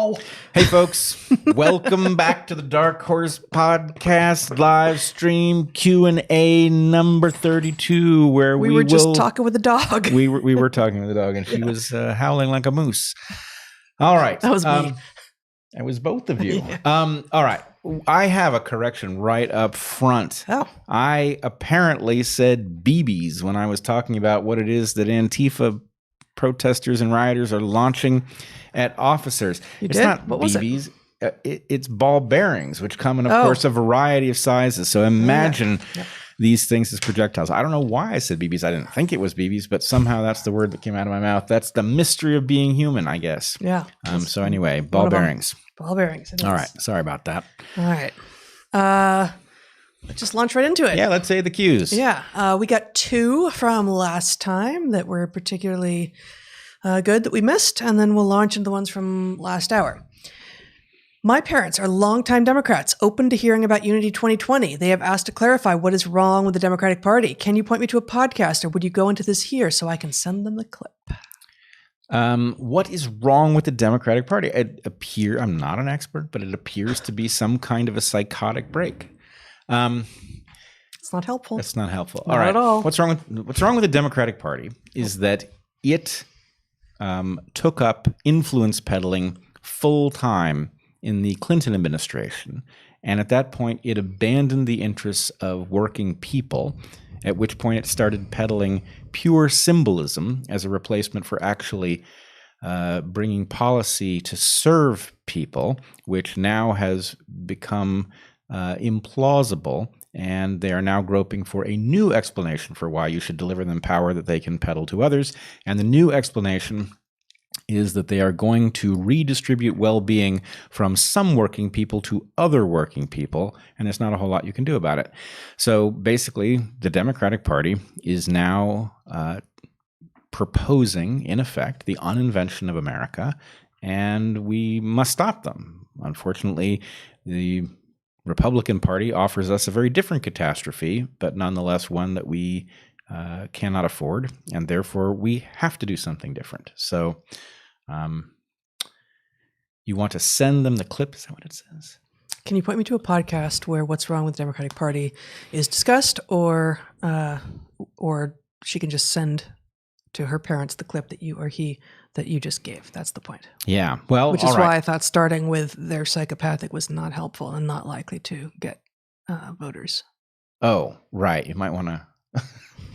Wow. Hey, folks. Welcome back to the DarkHorse podcast live stream Q&A number 32, where we were just talking with the dog. We were talking with the dog, and she was howling like a moose. All right. That was me. It was both of you. Yeah. All right. I have a correction right up front. Oh. I apparently said BBs when I was talking about what it is that Antifa protesters and rioters are launching at officers. It's did? Not what BBs. It's ball bearings, which come in, of course, a variety of sizes. So imagine these things as projectiles. I don't know why I said BBs. I didn't think it was BBs, but somehow that's the word that came out of my mouth. That's the mystery of being human, I guess. Yeah. So anyway, ball bearings. Ball bearings. All right. Sorry about that. All right. Let's just launch right into it. Yeah, let's say the cues. Yeah. We got 2 from last time that were particularly good that we missed, and then we'll launch into the ones from last hour. My parents are longtime Democrats, open to hearing about Unity 2020. They have asked to clarify what is wrong with the Democratic Party. Can you point me to a podcast, or would you go into this here so I can send them the clip? What is wrong with the Democratic Party? I'm not an expert, but it appears to be some kind of a psychotic break. It's not helpful. It's not helpful. Not at all. What's wrong with the Democratic Party is that it took up influence peddling full time in the Clinton administration, and at that point it abandoned the interests of working people, at which point it started peddling pure symbolism as a replacement for actually bringing policy to serve people, which now has become implausible, and they are now groping for a new explanation for why you should deliver them power that they can peddle to others. And the new explanation is that they are going to redistribute well-being from some working people to other working people, and there's not a whole lot you can do about it. So basically, the Democratic Party is now proposing, in effect, the uninvention of America, and we must stop them. Unfortunately, the Republican Party offers us a very different catastrophe, but nonetheless one that we cannot afford, and therefore we have to do something different. So you want to send them the clip? Is that what it says? Can you point me to a podcast where what's wrong with the Democratic Party is discussed, or she can just send to her parents the clip that you or he that you just gave? That's the point. Yeah. Well, which is why I thought starting with their psychopathic was not helpful and not likely to get voters. Oh, right. You might want to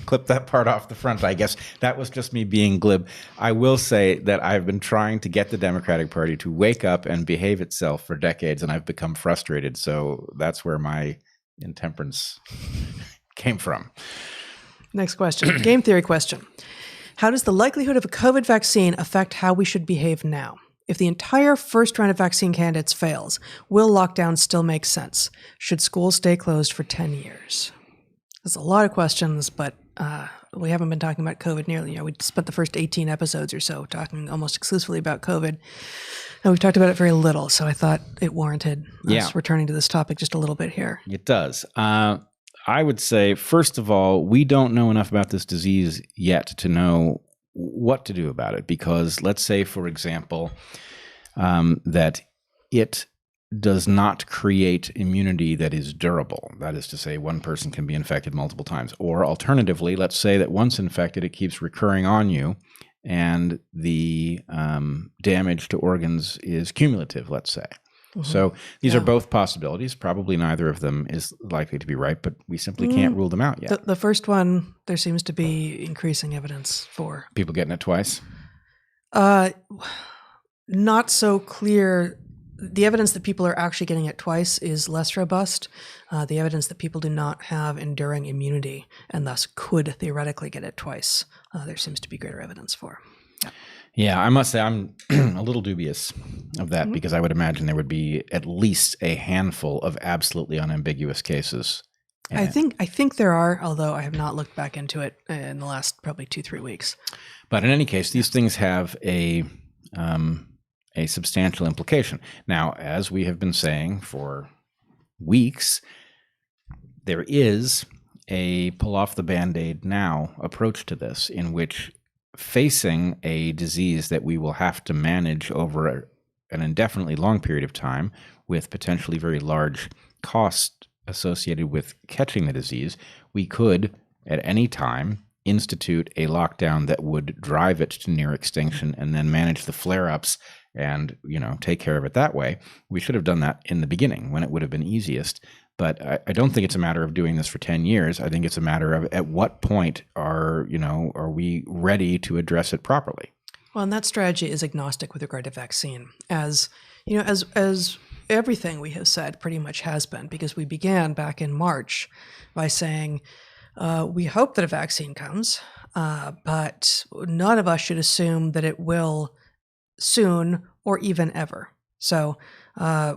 clip that part off the front, I guess. That was just me being glib. I will say that I've been trying to get the Democratic Party to wake up and behave itself for decades, and I've become frustrated. So that's where my intemperance came from. Next question. Game theory question. How does the likelihood of a COVID vaccine affect how we should behave now? If the entire first round of vaccine candidates fails, will lockdown still make sense? Should schools stay closed for 10 years? There's a lot of questions, but we haven't been talking about COVID nearly. We spent the first 18 episodes or so talking almost exclusively about COVID, and we've talked about it very little, so I thought it warranted us returning to this topic just a little bit here. It does. I would say, first of all, we don't know enough about this disease yet to know what to do about it, because let's say, for example, that it does not create immunity that is durable. That is to say, one person can be infected multiple times. Or alternatively, let's say that once infected, it keeps recurring on you, and the damage to organs is cumulative, let's say. Mm-hmm. So these are both possibilities. Probably neither of them is likely to be right, but we simply can't rule them out yet. The first one, there seems to be increasing evidence for. People getting it twice? Not so clear. The evidence that people are actually getting it twice is less robust. The evidence that people do not have enduring immunity and thus could theoretically get it twice, there seems to be greater evidence for. Yeah, I must say I'm a little dubious of that, because I would imagine there would be at least a handful of absolutely unambiguous cases. I think there are, although I have not looked back into it in the last probably 2-3 weeks. But in any case, these things have a substantial implication. Now, as we have been saying for weeks, there is a pull off the Band-Aid now approach to this, in which facing a disease that we will have to manage over an indefinitely long period of time with potentially very large costs associated with catching the disease, we could at any time institute a lockdown that would drive it to near extinction and then manage the flare-ups and, take care of it that way. We should have done that in the beginning when it would have been easiest. But I don't think it's a matter of doing this for 10 years. I think it's a matter of at what point are we ready to address it properly? Well, and that strategy is agnostic with regard to vaccine, as everything we have said pretty much has been, because we began back in March by saying we hope that a vaccine comes, but none of us should assume that it will soon or even ever. So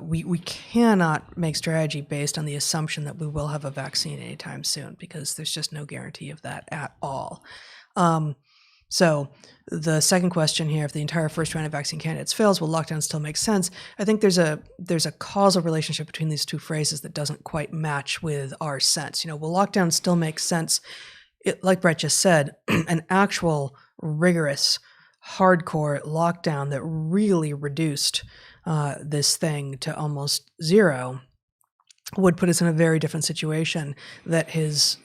we cannot make strategy based on the assumption that we will have a vaccine anytime soon, because there's just no guarantee of that at all. So the second question here, if the entire first round of vaccine candidates fails, will lockdown still make sense? I think there's a causal relationship between these two phrases that doesn't quite match with our sense. Will lockdown still make sense? Like Bret just said, an actual rigorous, hardcore lockdown that really reduced this thing to almost zero would put us in a very different situation that is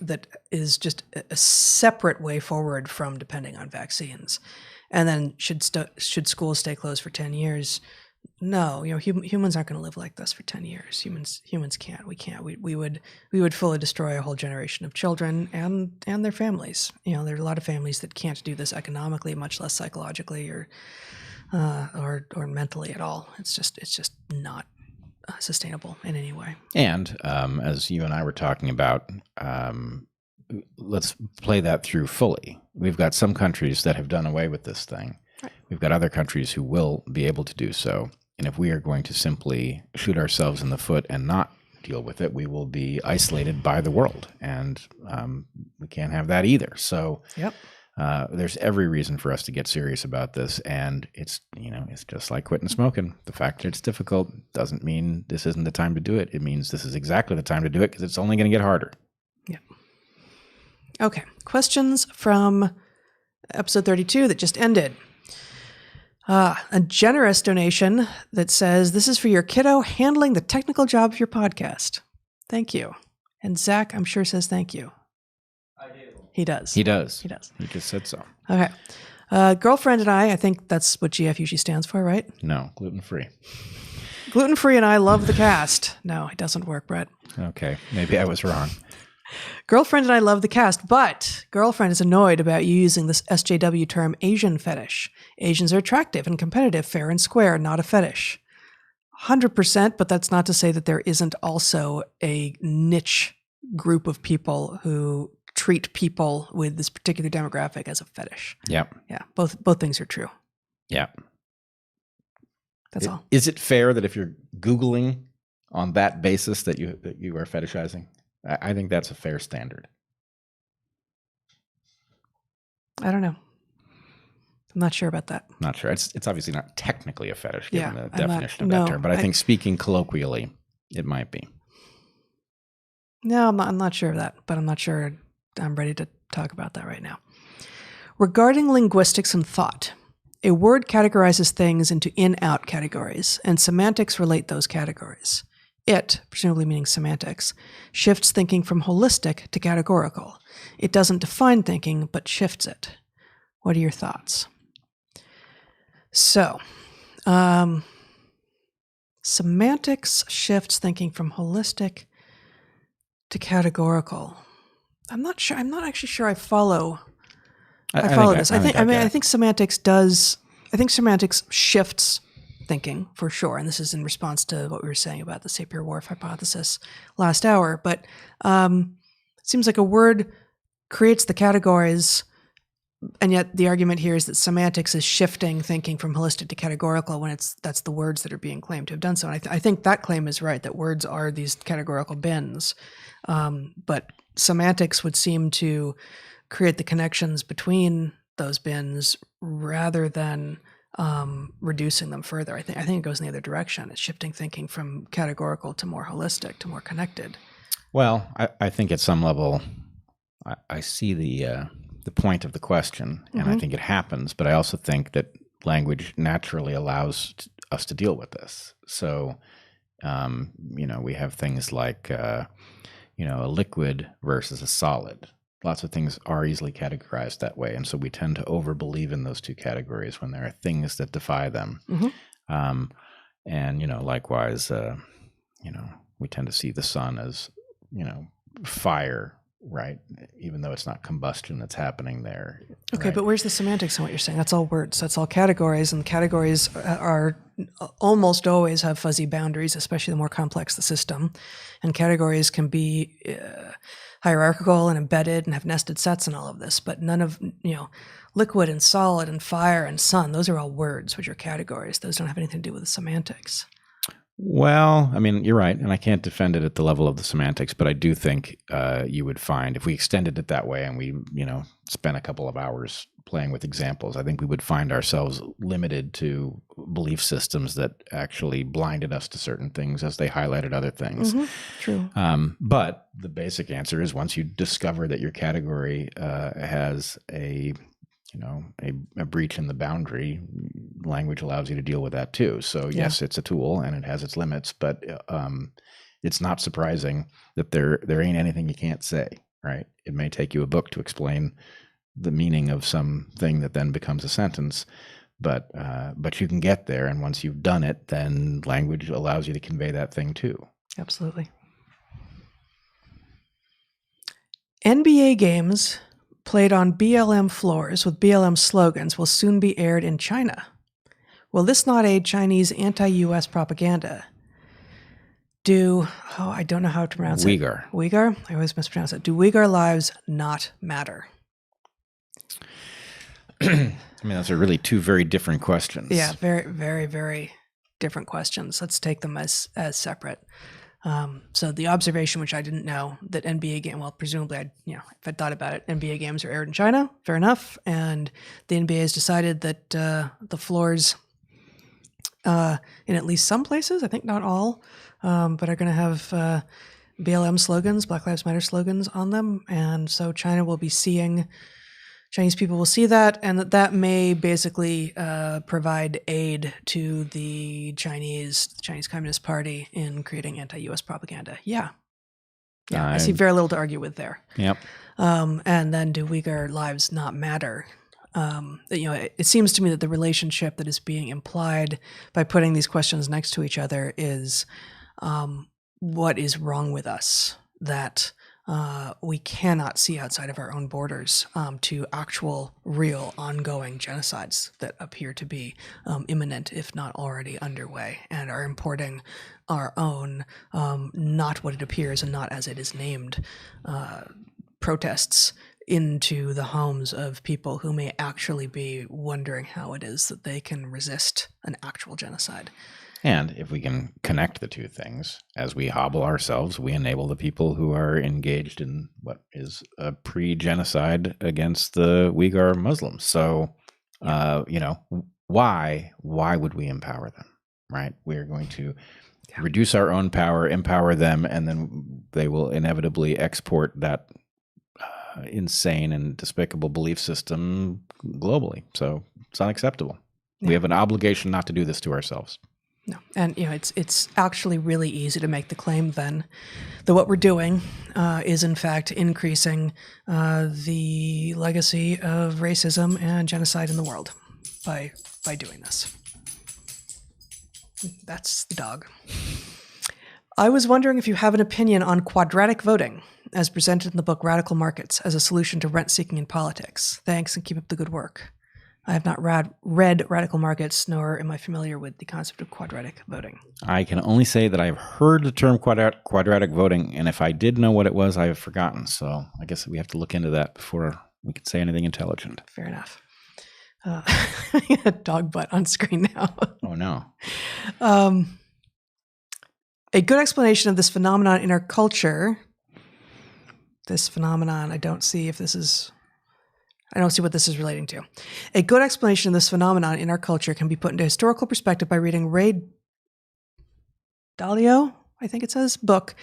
just a separate way forward from depending on vaccines. And then should schools stay closed for 10 years? No, humans aren't going to live like this for 10 years. Humans can't. We can't. We would fully destroy a whole generation of children and their families. There are a lot of families that can't do this economically, much less psychologically or mentally at all. It's just not sustainable in any way. And as you and I were talking about, let's play that through fully. We've got some countries that have done away with this thing. Right. We've got other countries who will be able to do so. And if we are going to simply shoot ourselves in the foot and not deal with it, we will be isolated by the world. And we can't have that either. So yep. There's every reason for us to get serious about this, and it's just like quitting smoking. The fact that it's difficult doesn't mean this isn't the time to do it. It means this is exactly the time to do it, because it's only going to get harder. Yeah. Okay. Questions from episode 32 that just ended. A generous donation that says, "This is for your kiddo handling the technical job of your podcast." Thank you. And Zach, I'm sure, says thank you. He does. He does. He does. He just said so. Okay. Girlfriend and I think that's what GF usually stands for, right? No, gluten-free. Gluten-free and I love the cast. No, it doesn't work, Bret. Okay. Maybe I was wrong. Girlfriend and I love the cast, but girlfriend is annoyed about you using this SJW term Asian fetish. Asians are attractive and competitive, fair and square, not a fetish. 100%, but that's not to say that there isn't also a niche group of people who treat people with this particular demographic as a fetish. Yep. Yeah. Both things are true. Yeah. That's all. Is it fair that if you're Googling on that basis that you are fetishizing? I think that's a fair standard. I don't know. I'm not sure about that. Not sure. It's obviously not technically a fetish given the I'm definition of not, that term, but I think speaking colloquially, it might be. No, I'm not sure of that, but I'm not sure I'm ready to talk about that right now. Regarding linguistics and thought, a word categorizes things into in-out categories, and semantics relate those categories. It, presumably meaning semantics, shifts thinking from holistic to categorical. It doesn't define thinking, but shifts it. What are your thoughts? So, semantics shifts thinking from holistic to categorical. I'm not sure. I'm not actually sure I follow. I follow this. I think semantics does. I think semantics shifts thinking for sure, and this is in response to what we were saying about the Sapir-Whorf hypothesis last hour. But it seems like a word creates the categories, and yet the argument here is that semantics is shifting thinking from holistic to categorical when that's the words that are being claimed to have done so. And I think that claim is right, that words are these categorical bins, but semantics would seem to create the connections between those bins rather than reducing them further. I think it goes in the other direction. It's shifting thinking from categorical to more holistic, to more connected. Well, I think at some level, I see the point of the question, and I think it happens. But I also think that language naturally allows us to deal with this. So, we have things like, a liquid versus a solid. Lots of things are easily categorized that way. And so we tend to overbelieve in those two categories when there are things that defy them. And, likewise, we tend to see the sun as, fire, right? Even though it's not combustion that's happening there. Okay, right? but where's the semantics in what you're saying? That's all words. That's all categories, and categories are almost always have fuzzy boundaries, especially the more complex the system. And categories can be hierarchical and embedded and have nested sets and all of this, but none of, liquid and solid and fire and sun, those are all words, which are categories. Those don't have anything to do with the semantics. Well, I mean, you're right, and I can't defend it at the level of the semantics, but I do think you would find if we extended it that way and we, spent a couple of hours playing with examples, I think we would find ourselves limited to belief systems that actually blinded us to certain things as they highlighted other things. True. But the basic answer is once you discover that your category has a breach in the boundary, language allows you to deal with that too. So yes, it's a tool and it has its limits, but it's not surprising that there ain't anything you can't say, right? It may take you a book to explain the meaning of something that then becomes a sentence, but you can get there. And once you've done it, then language allows you to convey that thing too. Absolutely. NBA games played on BLM floors with BLM slogans will soon be aired in China. Will this not aid Chinese anti-U.S. propaganda? I don't know how to pronounce it. Uighur? I always mispronounce it. Do Uighur lives not matter? I mean, those are really two very different questions. Yeah, very, very, very different questions. Let's take them as separate. So the observation, which I didn't know, that NBA game, well, presumably, if I thought about it, NBA games are aired in China, fair enough. And the NBA has decided that the floors, in at least some places, I think not all, but are going to have BLM slogans, Black Lives Matter slogans on them. And so Chinese people will see that, and that may basically provide aid to the Chinese Communist Party in creating anti-U.S. propaganda. Yeah, I see very little to argue with there. Yep. And then do Uyghur lives not matter? It seems to me that the relationship that is being implied by putting these questions next to each other is what is wrong with us that we cannot see outside of our own borders to actual, real, ongoing genocides that appear to be imminent, if not already underway, and are importing our own, not what it appears and not as it is named, protests into the homes of people who may actually be wondering how it is that they can resist an actual genocide. And if we can connect the two things, as we hobble ourselves, we enable the people who are engaged in what is a pre-genocide against the Uighur Muslims. So, why would we empower them, right? We're going to reduce our own power, empower them, and then they will inevitably export that insane and despicable belief system globally. So it's unacceptable. We have an obligation not to do this to ourselves. No, and it's actually really easy to make the claim then that what we're doing is in fact increasing the legacy of racism and genocide in the world by doing this. That's the dog. I was wondering if you have an opinion on quadratic voting as presented in the book Radical Markets as a solution to rent seeking in politics. Thanks and keep up the good work. I have not read Radical Markets, nor am I familiar with the concept of quadratic voting. I can only say that I've heard the term quadratic voting, and if I did know what it was, I have forgotten. So I guess we have to look into that before we can say anything intelligent. Fair enough. Dog butt on screen now. Oh, no. A good explanation of this phenomenon in our culture, I don't see what this is relating to. A good explanation of this phenomenon in our culture can be put into historical perspective by reading Ray Dalio, I think it says, book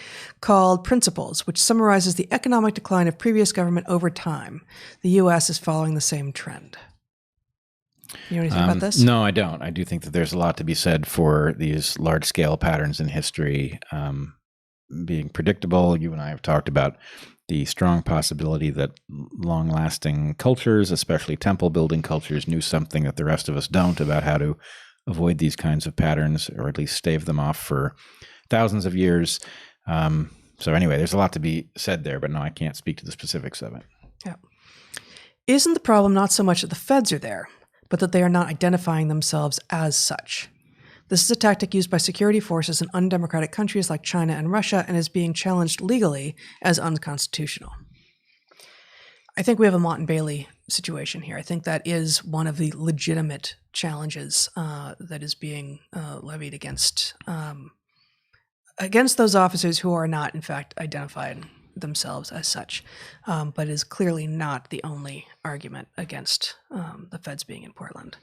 called Principles, which summarizes the economic decline of previous government over time. The U.S. is following the same trend. You know anything about this? No, I don't. I do think that there's a lot to be said for these large-scale patterns in history being predictable. You and I have talked about the strong possibility that long-lasting cultures, especially temple-building cultures, knew something that the rest of us don't about how to avoid these kinds of patterns, or at least stave them off for thousands of years. So anyway, there's a lot to be said there, but no, I can't speak to the specifics of it. Yeah. Isn't the problem not so much that the feds are there, but that they are not identifying themselves as such? This is a tactic used by security forces in undemocratic countries like China and Russia and is being challenged legally as unconstitutional. I think we have a Mott and Bailey situation here. I think that is one of the legitimate challenges that is being levied against those officers who are not, in fact, identified themselves as such, but is clearly not the only argument against the feds being in Portland.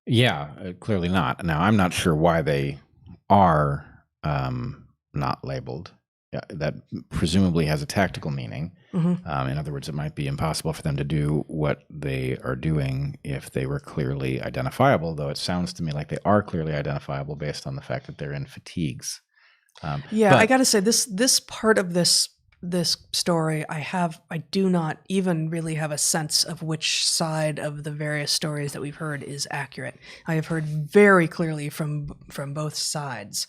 Yeah, clearly not. Now, I'm not sure why they are not labeled. That presumably has a tactical meaning. Mm-hmm. In other words, it might be impossible for them to do what they are doing if they were clearly identifiable, though it sounds to me like they are clearly identifiable based on the fact that they're in fatigues. I got to say, this part of this story, I do not even really have a sense of which side of the various stories that we've heard is accurate. I have heard very clearly from both sides.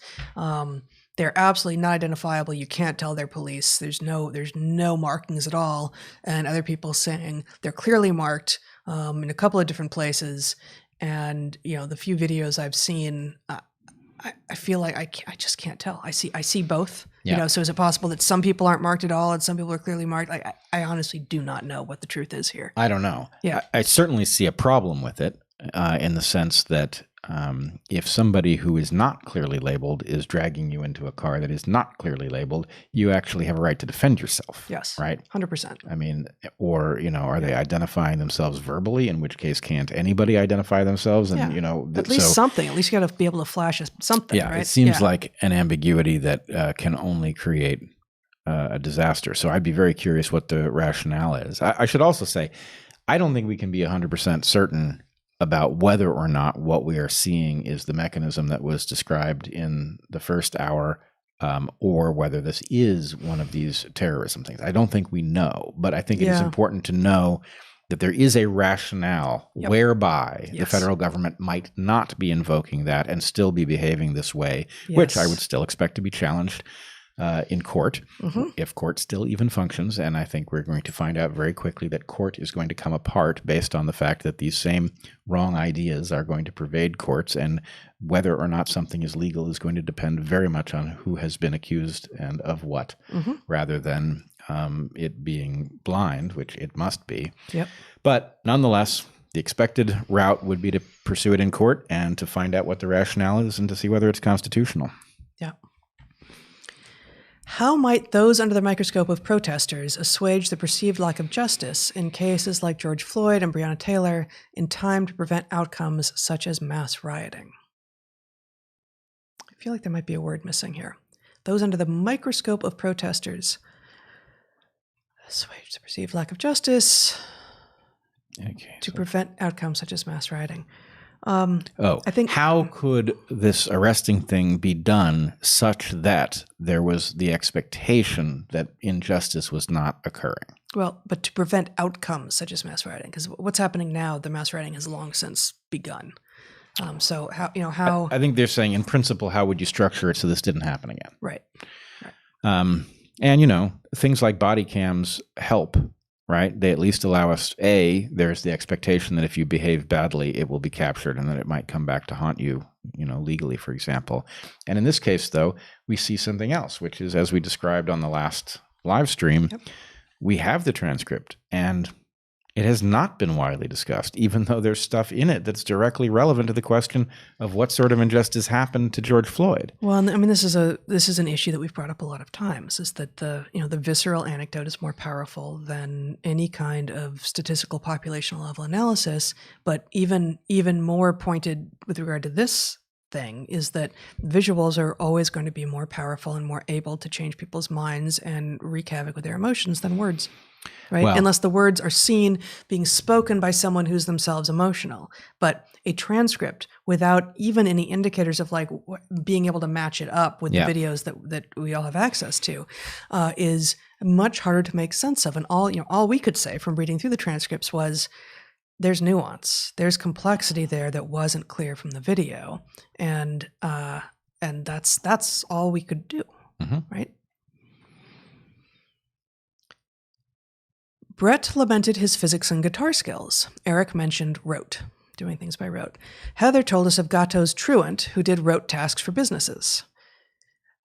They're absolutely not identifiable. You can't tell they're police. There's no markings at all. And other people saying they're clearly marked in a couple of different places. And the few videos I've seen, I feel like I just can't tell. I see both. Yeah. So is it possible that some people aren't marked at all and some people are clearly marked? I honestly do not know what the truth is here. I don't know. Yeah. I certainly see a problem with it in the sense that if somebody who is not clearly labeled is dragging you into a car that is not clearly labeled, you actually have a right to defend yourself. Yes. Right? 100%. I mean, or, are they identifying themselves verbally, in which case can't anybody identify themselves? And, at least something. At least you got to be able to flash something, yeah, right? It seems like an ambiguity that can only create a disaster. So I'd be very curious what the rationale is. I should also say, I don't think we can be 100% certain about whether or not what we are seeing is the mechanism that was described in the first hour, or whether this is one of these terrorism things. I don't think we know, but I think it is important to know that there is a rationale whereby the federal government might not be invoking that and still be behaving this way, which I would still expect to be challenged in court, if court still even functions. And I think we're going to find out very quickly that court is going to come apart based on the fact that these same wrong ideas are going to pervade courts, and whether or not something is legal is going to depend very much on who has been accused and of what, rather than it being blind, which it must be. Yep. But nonetheless, the expected route would be to pursue it in court and to find out what the rationale is and to see whether it's constitutional. Yeah. How might those under the microscope of protesters assuage the perceived lack of justice in cases like George Floyd and Breonna Taylor in time to prevent outcomes such as mass rioting? I feel like there might be a word missing here. Those under the microscope of protesters assuage the perceived lack of justice to prevent outcomes such as mass rioting. I think, how could this arresting thing be done such that there was the expectation that injustice was not occurring? Well, but to prevent outcomes such as mass rioting, because what's happening now, the mass rioting has long since begun. So how? I think they're saying, in principle, how would you structure it so this didn't happen again? Right. And things like body cams help. Right? They at least allow us, there's the expectation that if you behave badly, it will be captured and that it might come back to haunt you, legally, for example. And in this case, though, we see something else, which is, as we described on the last live stream, we have the transcript and it has not been widely discussed, even though there's stuff in it that's directly relevant to the question of what sort of injustice happened to George Floyd. Well, I mean, this is an issue that we've brought up a lot of times, is that the visceral anecdote is more powerful than any kind of statistical population level analysis, but even more pointed with regard to this thing is that visuals are always going to be more powerful and more able to change people's minds and wreak havoc with their emotions than words, right? Well- Unless the words are seen being spoken by someone who's themselves emotional. But a transcript without even any indicators of like being able to match it up with Yeah. the videos that we all have access to is much harder to make sense of. And all we could say from reading through the transcripts was, there's nuance, there's complexity there that wasn't clear from the video, and that's all we could do, right? Bret lamented his physics and guitar skills. Eric mentioned rote, doing things by rote. Heather told us of Gatto's truant, who did rote tasks for businesses.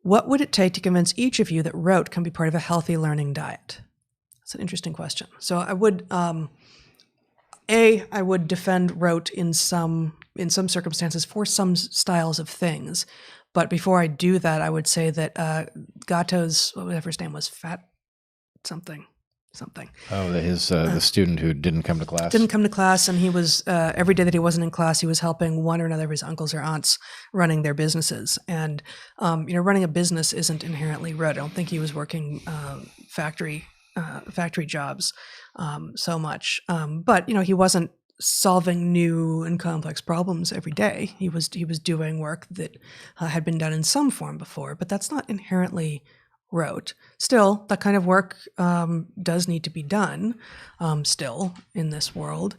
What would it take to convince each of you that rote can be part of a healthy learning diet? That's an interesting question. So I would. I would defend rote in some circumstances for some styles of things. But before I do that, I would say that Gatto's, whatever his name was, Fat something. Oh, the student who didn't come to class? Didn't come to class, and he was, every day that he wasn't in class, he was helping one or another of his uncles or aunts running their businesses. And, running a business isn't inherently rote. I don't think he was working factory jobs so much. But, he wasn't solving new and complex problems every day. He was doing work that had been done in some form before, but that's not inherently rote. Still, that kind of work does need to be done still in this world.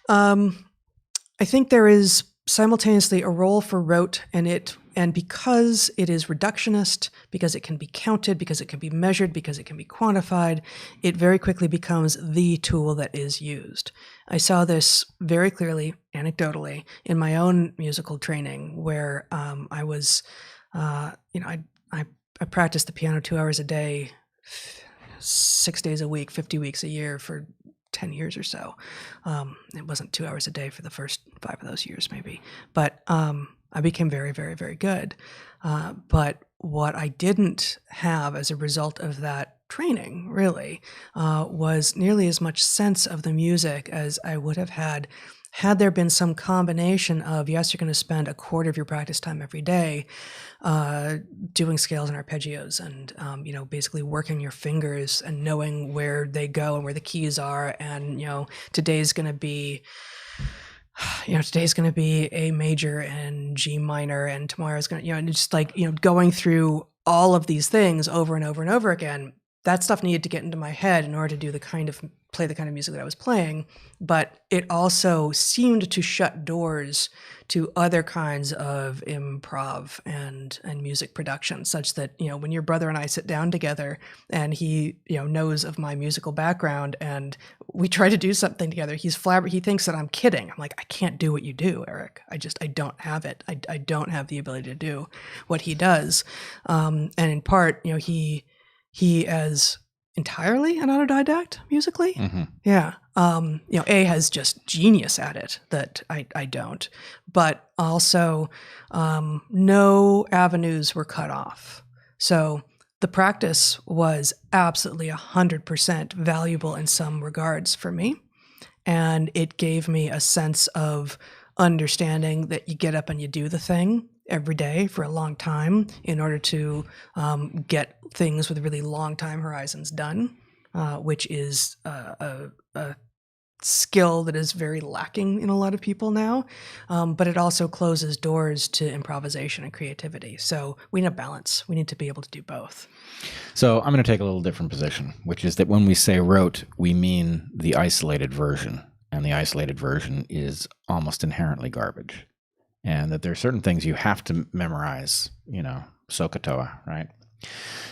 I think there is simultaneously a role for rote, and because it is reductionist, because it can be counted, because it can be measured, because it can be quantified, it very quickly becomes the tool that is used. I saw this very clearly, anecdotally, in my own musical training, where I was, I practiced the piano 2 hours a day, 6 days a week, 50 weeks a year for 10 years or so. It wasn't 2 hours a day for the first 5 of those years, maybe. But I became very, very, very good. But what I didn't have as a result of that training, really, was nearly as much sense of the music as I would have had there been some combination of, yes, you're going to spend a quarter of your practice time every day doing scales and arpeggios and, basically working your fingers and knowing where they go and where the keys are. And, today's going to be A major and G minor, and tomorrow's going to, and just like, going through all of these things over and over and over again. That stuff needed to get into my head in order to play the kind of music that I was playing, but it also seemed to shut doors to other kinds of improv and music production, such that, when your brother and I sit down together and he, knows of my musical background and we try to do something together, he thinks that I'm kidding. I'm like, I can't do what you do, Eric. I don't have it. I don't have the ability to do what he does. And in part, he as entirely an autodidact musically. Mm-hmm. Yeah. A has just genius at it that I don't, but also no avenues were cut off. So the practice was absolutely 100% valuable in some regards for me. And it gave me a sense of understanding that you get up and you do the thing every day for a long time in order to get things with really long time horizons done, which is a skill that is very lacking in a lot of people now. But it also closes doors to improvisation and creativity. So we need a balance. We need to be able to do both. So I'm going to take a little different position, which is that when we say rote, we mean the isolated version. And the isolated version is almost inherently garbage. And that there are certain things you have to memorize, SOHCAHTOA, right?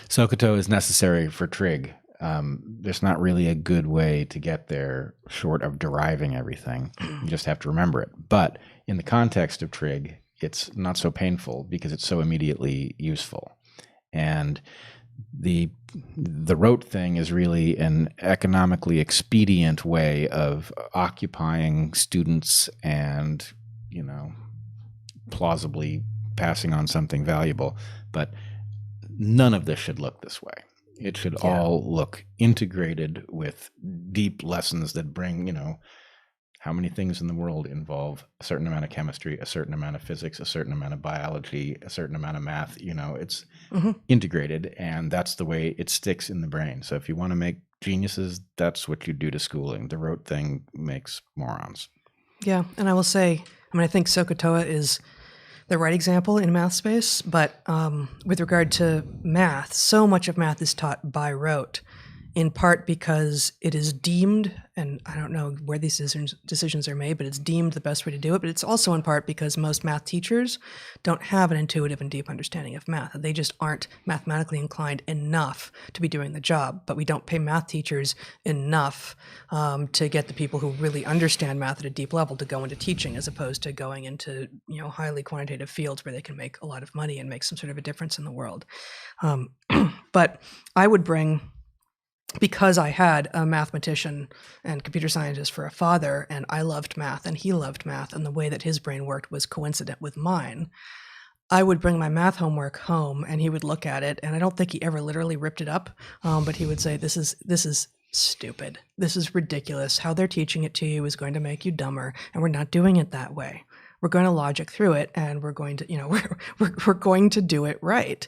SOHCAHTOA is necessary for trig. There's not really a good way to get there short of deriving everything. You just have to remember it. But in the context of trig, it's not so painful because it's so immediately useful. And the rote thing is really an economically expedient way of occupying students and, plausibly passing on something valuable. But none of this should look this way. It should all look integrated with deep lessons that bring, how many things in the world involve a certain amount of chemistry, a certain amount of physics, a certain amount of biology, a certain amount of math. It's integrated, and that's the way it sticks in the brain. So if you want to make geniuses, that's what you do to schooling. The rote thing makes morons. Yeah, and I will say, I think Sokotoa is the right example in math space, but with regard to math, so much of math is taught by rote, in part because it is deemed, and I don't know where these decisions are made, but it's deemed the best way to do it. But it's also in part because most math teachers don't have an intuitive and deep understanding of math. They just aren't mathematically inclined enough to be doing the job. But we don't pay math teachers enough to get the people who really understand math at a deep level to go into teaching, as opposed to going into highly quantitative fields where they can make a lot of money and make some sort of a difference in the world. But I would bring, because I had a mathematician and computer scientist for a father, and I loved math and he loved math, and the way that his brain worked was coincident with mine, I would bring my math homework home and he would look at it, and I don't think he ever literally ripped it up, but he would say, this is stupid. This is ridiculous. How they're teaching it to you is going to make you dumber, and we're not doing it that way. We're going to logic through it, and we're going to, we're going to do it right.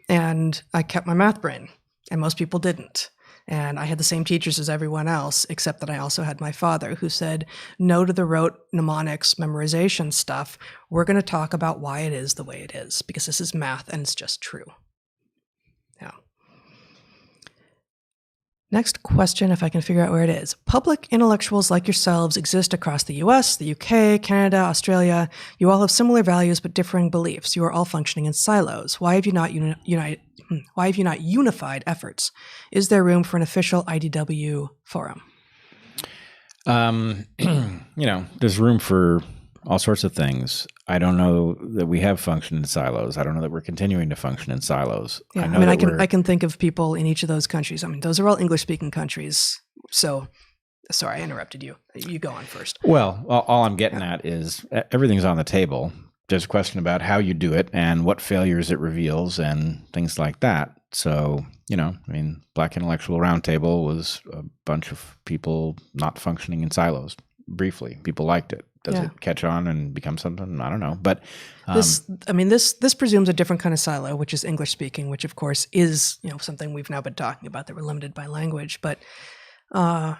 And I kept my math brain, and most people didn't. And I had the same teachers as everyone else, except that I also had my father, who said, no to the rote mnemonics memorization stuff. We're going to talk about why it is the way it is, because this is math and it's just true. Yeah. Next question, if I can figure out where it is. Public intellectuals like yourselves exist across the US, the UK, Canada, Australia. You all have similar values but differing beliefs. You are all functioning in silos. Why have you not unified efforts? Is there room for an official IDW forum? There's room for all sorts of things. I don't know that we have functioned in silos. I don't know that we're continuing to function in silos. Yeah, I can think of people in each of those countries. Those are all English-speaking countries. So, sorry, I interrupted you. You go on first. Well, all I'm getting at is everything's on the table. There's a question about how you do it and what failures it reveals and things like that. So, Black Intellectual Roundtable was a bunch of people not functioning in silos. Briefly, people liked it. Does it catch on and become something? I don't know. But this presumes a different kind of silo, which is English speaking, which of course is something we've now been talking about, that we're limited by language. But there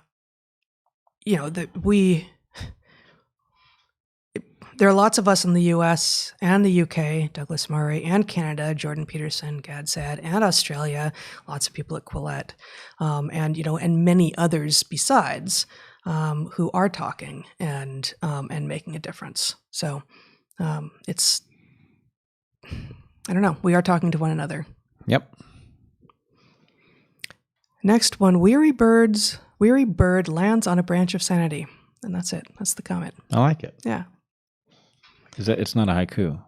are lots of us in the US and the UK, Douglas Murray, and Canada, Jordan Peterson, Gad Saad, and Australia, lots of people at Quillette, and many others besides, who are talking and making a difference. So it's, I don't know, we are talking to one another. Yep. Next one, weary bird lands on a branch of sanity. And that's it. That's the comment. I like it. Yeah. It's not a haiku.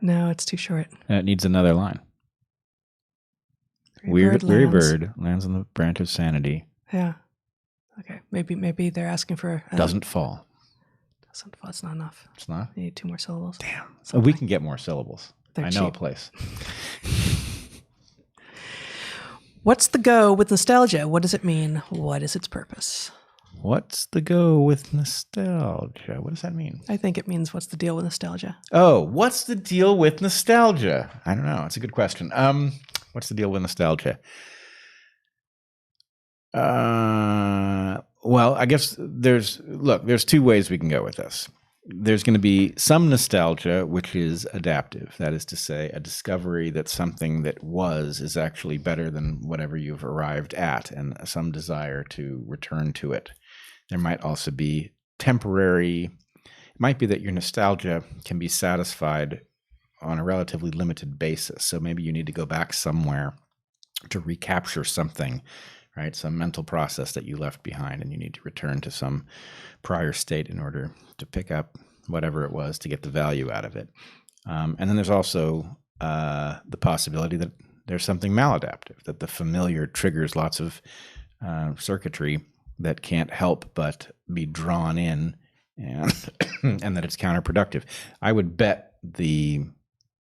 No, it's too short. And it needs another line. Weary bird lands on the branch of sanity. Yeah. Okay. Maybe they're asking for doesn't fall. Doesn't fall. It's not enough. It's not? You need 2 more syllables. Damn. So we can get more syllables. They're I know cheap. a place. What's the go with nostalgia? What does it mean? What is its purpose? What's the go with nostalgia? What does that mean? I think it means what's the deal with nostalgia? Oh, what's the deal with nostalgia? I don't know. It's a good question. What's the deal with nostalgia? Well, I guess there's 2 ways we can go with this. There's going to be some nostalgia, which is adaptive. That is to say, a discovery that something that was is actually better than whatever you've arrived at, and some desire to return to it. There might also be temporary. It might be that your nostalgia can be satisfied on a relatively limited basis. So maybe you need to go back somewhere to recapture something, right? Some mental process that you left behind, and you need to return to some prior state in order to pick up whatever it was to get the value out of it. And then there's also the possibility that there's something maladaptive, that the familiar triggers lots of circuitry that can't help but be drawn in, and and that it's counterproductive. I would bet the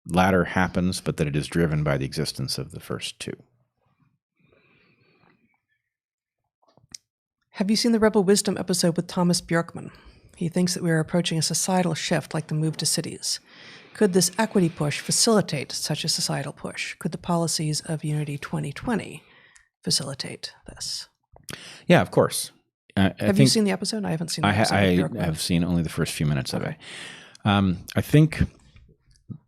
latter happens, but that it is driven by the existence of the first 2. Have you seen the Rebel Wisdom episode with Thomas Bjorkman? He thinks that we are approaching a societal shift like the move to cities. Could this equity push facilitate such a societal push? Could the policies of Unity 2020 facilitate this? Yeah, of course. Have you seen the episode? I haven't seen the episode. I have seen only the first few minutes of it. I think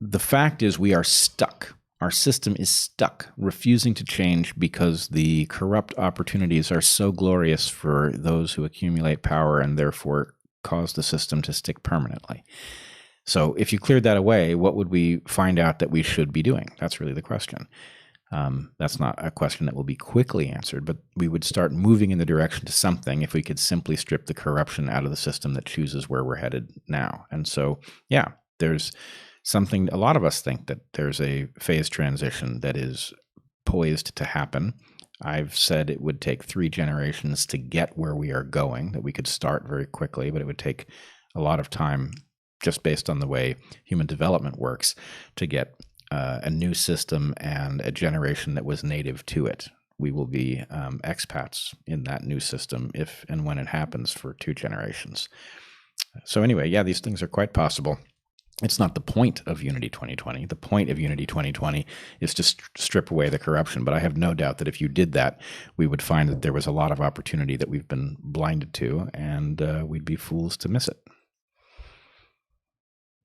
the fact is we are stuck. Our system is stuck, refusing to change because the corrupt opportunities are so glorious for those who accumulate power and therefore cause the system to stick permanently. So if you cleared that away, what would we find out that we should be doing? That's really the question. That's not a question that will be quickly answered, but we would start moving in the direction to something if we could simply strip the corruption out of the system that chooses where we're headed now. And so, yeah, there's something, a lot of us think that there's a phase transition that is poised to happen. I've said it would take 3 generations to get where we are going, that we could start very quickly, but it would take a lot of time just based on the way human development works to get a new system and a generation that was native to it. We will be expats in that new system if and when it happens for 2 generations. So anyway, yeah, these things are quite possible. It's not the point of Unity 2020. The point of Unity 2020 is to strip away the corruption. But I have no doubt that if you did that, we would find that there was a lot of opportunity that we've been blinded to, and we'd be fools to miss it.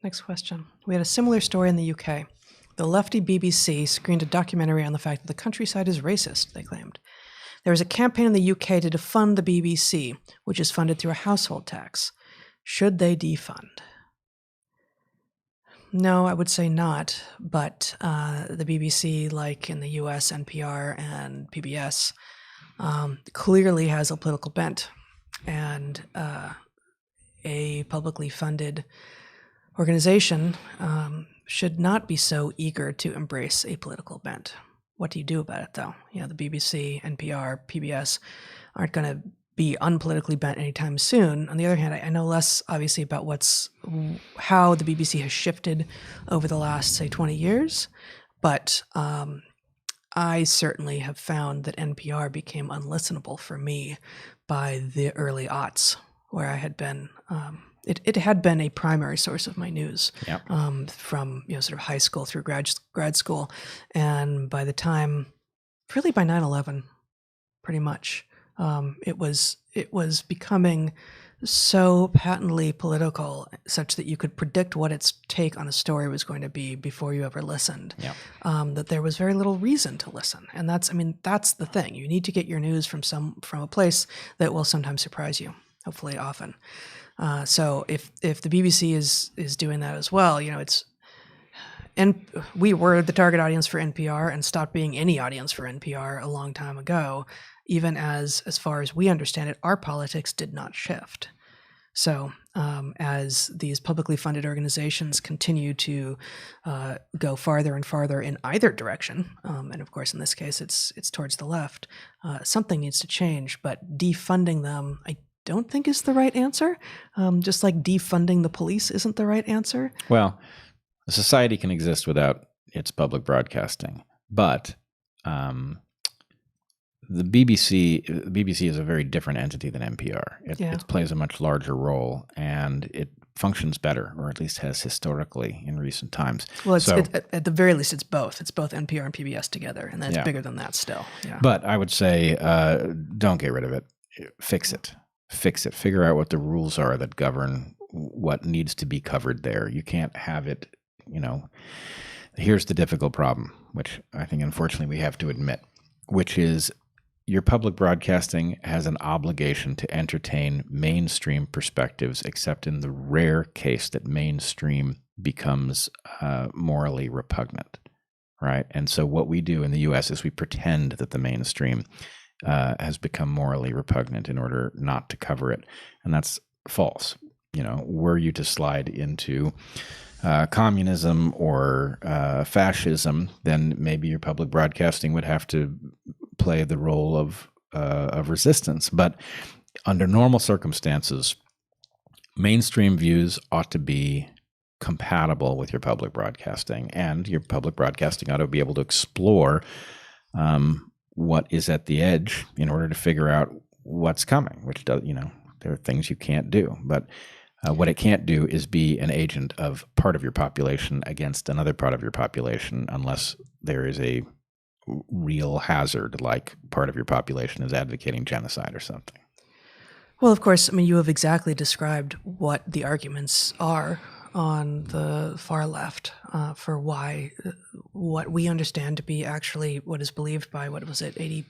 Next question. We had a similar story in the UK. The lefty BBC screened a documentary on the fact that the countryside is racist, they claimed. There was a campaign in the UK to defund the BBC, which is funded through a household tax. Should they defund? No, I would say not, but the BBC, like in the US, NPR and PBS, clearly has a political bent, and a publicly funded organization should not be so eager to embrace a political bent. What do you do about it, though? You know, the BBC, NPR, PBS aren't going to be unpolitically bent anytime soon. On the other hand, I know less, obviously, about how the BBC has shifted over the last, say, 20 years, but I certainly have found that NPR became unlistenable for me by the early aughts, where I had been... It had been a primary source of my news. Yep. From sort of high school through grad school, and by the time, really by 9/11, pretty much, it was becoming so patently political, such that you could predict what its take on a story was going to be before you ever listened. Yep. That there was very little reason to listen, and that's the thing. You need to get your news from a place that will sometimes surprise you, hopefully often. So if the BBC is doing that as well, we were the target audience for NPR and stopped being any audience for NPR a long time ago, even as far as we understand it, our politics did not shift. So as these publicly funded organizations continue to go farther and farther in either direction, and of course in this case it's towards the left, something needs to change. But defunding them, I don't think is the right answer. Just like defunding the police isn't the right answer. Well, a society can exist without its public broadcasting, but the BBC is a very different entity than NPR. It plays a much larger role, and it functions better, or at least has historically in recent times. Well, at the very least, it's both. It's both NPR and PBS together, and then it's bigger than that still. Yeah. But I would say don't get rid of it. Fix it. Figure out what the rules are that govern what needs to be covered there. You can't have it, here's the difficult problem, which I think unfortunately we have to admit, which is your public broadcasting has an obligation to entertain mainstream perspectives, except in the rare case that mainstream becomes morally repugnant, right? And so what we do in the U.S. is we pretend that the mainstream has become morally repugnant in order not to cover it. And that's false. Were you to slide into communism or fascism, then maybe your public broadcasting would have to play the role of resistance. But under normal circumstances, mainstream views ought to be compatible with your public broadcasting, and your public broadcasting ought to be able to explore what is at the edge in order to figure out what's coming, which does, there are things you can't do. But What it can't do is be an agent of part of your population against another part of your population unless there is a real hazard, like part of your population is advocating genocide or something. Well, of course, I mean, you have exactly described what the arguments are on the far left for why what we understand to be actually what is believed by, what was it, 87%,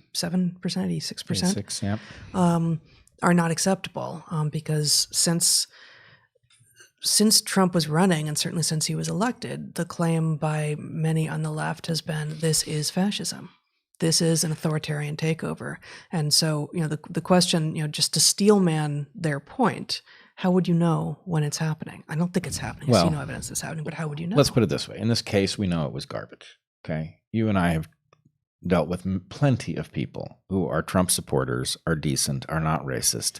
86%? 86, yeah. Are not acceptable because since Trump was running, and certainly since he was elected, the claim by many on the left has been, this is fascism. This is an authoritarian takeover. And so, the question, just to steelman their point, how would you know when it's happening? I don't think it's happening. Well, I see no evidence it's happening, but how would you know? Let's put it this way. In this case, we know it was garbage, okay? You and I have dealt with plenty of people who are Trump supporters, are decent, are not racist.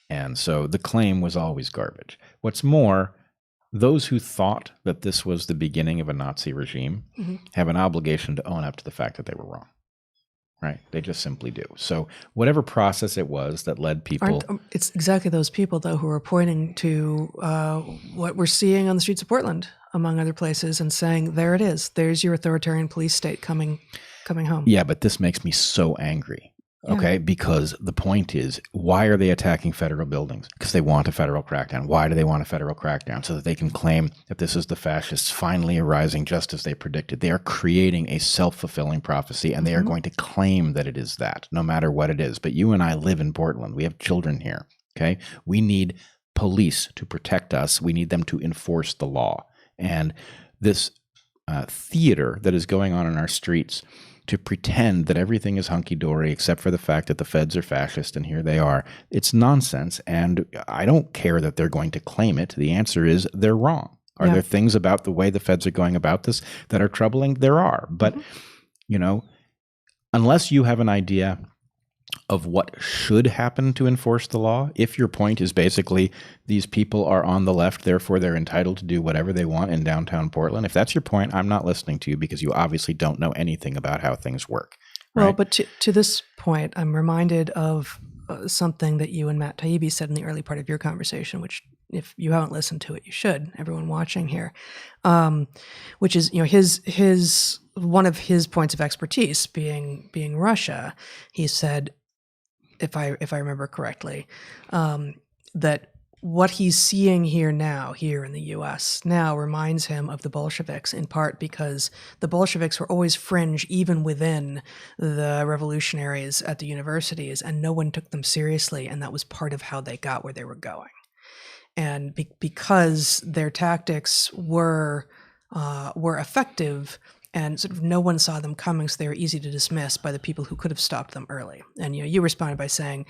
And so the claim was always garbage. What's more, those who thought that this was the beginning of a Nazi regime have an obligation to own up to the fact that they were wrong. Right? They just simply do. So whatever process it was that led people... It's exactly those people, though, who are pointing to what we're seeing on the streets of Portland, among other places, and saying, there it is. There's your authoritarian police state coming home. Yeah, but this makes me so angry. Okay, because the point is, why are they attacking federal buildings? Because they want a federal crackdown. Why do they want a federal crackdown? So that they can claim that this is the fascists finally arising just as they predicted. They are creating a self-fulfilling prophecy, and they are going to claim that it is that, no matter what it is. But you and I live in Portland. We have children here, okay? We need police to protect us. We need them to enforce the law. And this theater that is going on in our streets to pretend that everything is hunky-dory except for the fact that the feds are fascist and here they are. It's nonsense, and I don't care that they're going to claim it. The answer is they're wrong. Are there things about the way the feds are going about this that are troubling? There are. But, unless you have an idea of what should happen to enforce the law, if your point is basically these people are on the left, therefore they're entitled to do whatever they want in downtown Portland, if that's your point, I'm not listening to you because you obviously don't know anything about how things work. Right? Well, but to this point, I'm reminded of something that you and Matt Taibbi said in the early part of your conversation, which if you haven't listened to it, you should, everyone watching here, which is, his one of his points of expertise being Russia. He said, if I remember correctly, that what he's seeing here in the U.S. now reminds him of the Bolsheviks, in part because the Bolsheviks were always fringe even within the revolutionaries at the universities, and no one took them seriously, and that was part of how they got where they were going. And because their tactics were effective, and sort of no one saw them coming, so they were easy to dismiss by the people who could have stopped them early. And you responded by saying,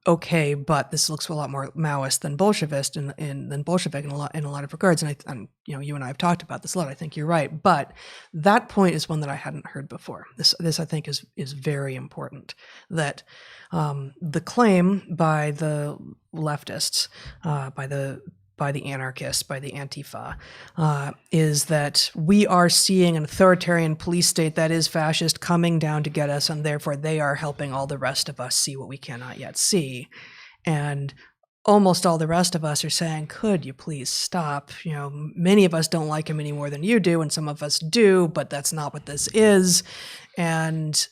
"Okay, but this looks a lot more Maoist than Bolshevist, than Bolshevik in a lot of regards." And you and I have talked about this a lot. I think you're right, but that point is one that I hadn't heard before. This I think is very important. That the claim by the leftists, by the anarchists, by the Antifa, is that we are seeing an authoritarian police state that is fascist coming down to get us, and therefore they are helping all the rest of us see what we cannot yet see. And almost all the rest of us are saying, could you please stop? Many of us don't like him any more than you do, and some of us do, but that's not what this is. And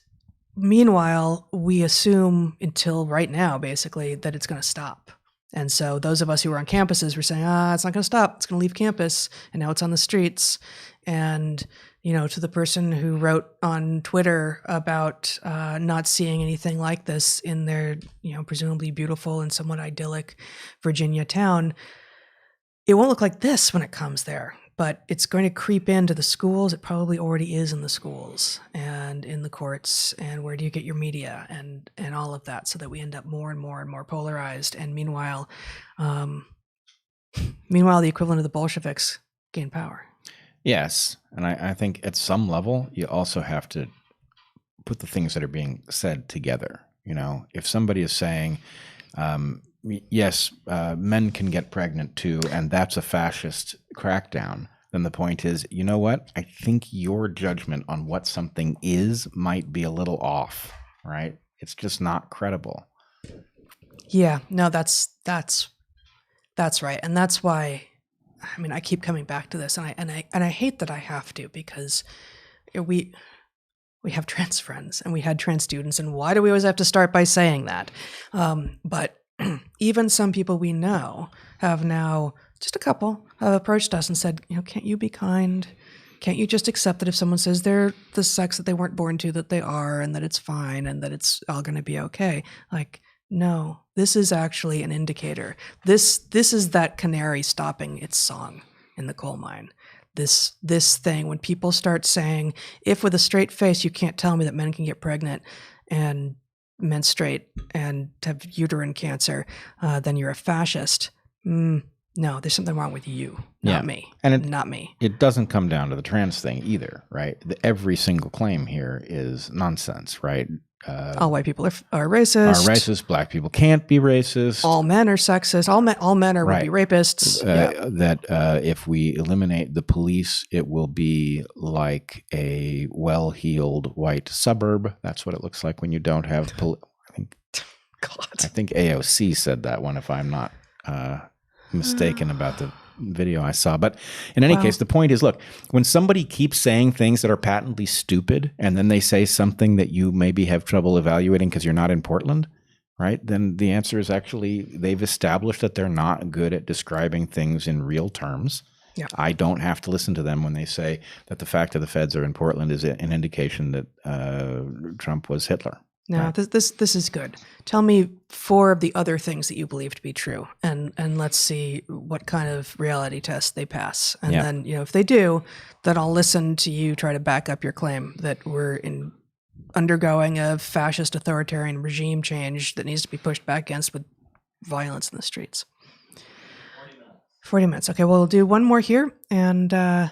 meanwhile, we assume until right now, basically, that it's going to stop. And so those of us who were on campuses were saying, it's not going to stop. It's going to leave campus. And now it's on the streets. And, to the person who wrote on Twitter about not seeing anything like this in their, presumably beautiful and somewhat idyllic Virginia town, it won't look like this when it comes there. But it's going to creep into the schools. It probably already is in the schools and in the courts. And where do you get your media and all of that, so that we end up more and more and more polarized. And meanwhile, the equivalent of the Bolsheviks gain power. Yes. And I think at some level, you also have to put the things that are being said together. If somebody is saying, yes, men can get pregnant too, and that's a fascist crackdown, then the point is, you know what? I think your judgment on what something is might be a little off, right? It's just not credible. Yeah, no, that's That's right. And that's why, I mean, I keep coming back to this, and I hate that I have to, because we have trans friends and we had trans students, and why do we always have to start by saying that? But even some people we know have now, just a couple, have approached us and said, can't you be kind? Can't you just accept that if someone says they're the sex that they weren't born to, that they are, and that it's fine and that it's all going to be okay? Like, no, this is actually an indicator. This is that canary stopping its song in the coal mine. This thing, when people start saying, if with a straight face you can't tell me that men can get pregnant and menstruate and have uterine cancer, then you're a fascist. No, there's something wrong with you, not me. And not me. It doesn't come down to the trans thing either, right? Every single claim here is nonsense, right? All white people are racist. Are racist. Black people can't be racist. All men are sexist. All men are right. would be rapists. That if we eliminate the police, it will be like a well-heeled white suburb. That's what it looks like when you don't have I think AOC said that one, if I'm not mistaken about the video I saw. But in any case, the point is, look, when somebody keeps saying things that are patently stupid, and then they say something that you maybe have trouble evaluating because you're not in Portland, right? Then the answer is actually they've established that they're not good at describing things in real terms. Yeah. I don't have to listen to them when they say that the fact that the feds are in Portland is an indication that Trump was Hitler. No, right. This is good. Tell me 4 of the other things that you believe to be true, and let's see what kind of reality test they pass. And then, if they do, then I'll listen to you try to back up your claim that we're undergoing a fascist authoritarian regime change that needs to be pushed back against with violence in the streets. 40 minutes. Okay, well, we'll do one more here and 2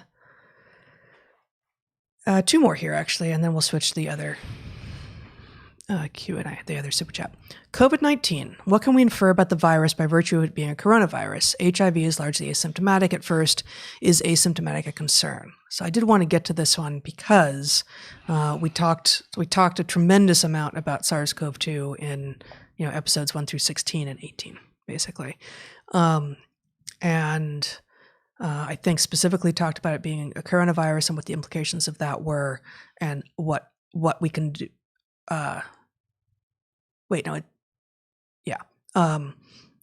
more here, actually, and then we'll switch to the other Q&A, the other super chat. COVID-19. What can we infer about the virus by virtue of it being a coronavirus? HIV is largely asymptomatic at first. Is asymptomatic a concern? So I did want to get to this one because we talked a tremendous amount about SARS-CoV-2 in episodes 1 through 16 and 18, basically, and I think specifically talked about it being a coronavirus and what the implications of that were, and what we can do.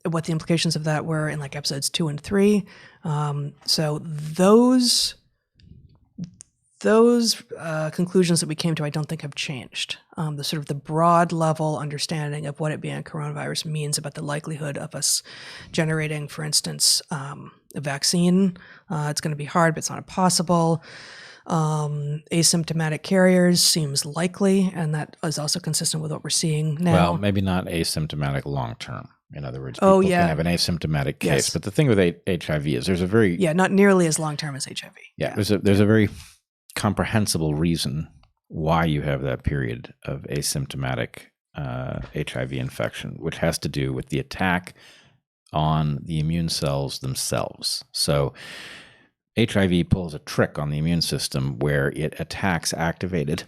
What the implications of that were in like episodes 2 and 3. So those conclusions that we came to, I don't think have changed. The sort of the broad level understanding of what it being a coronavirus means about the likelihood of us generating, for instance, a vaccine. It's going to be hard, but it's not impossible. Asymptomatic carriers seems likely, and that is also consistent with what we're seeing now. Well, maybe not asymptomatic long term. In other words, people can have an asymptomatic case. Yes. But the thing with HIV is there's a very not nearly as long term as HIV. Yeah, there's a very comprehensible reason why you have that period of asymptomatic HIV infection, which has to do with the attack on the immune cells themselves. So HIV pulls a trick on the immune system where it attacks activated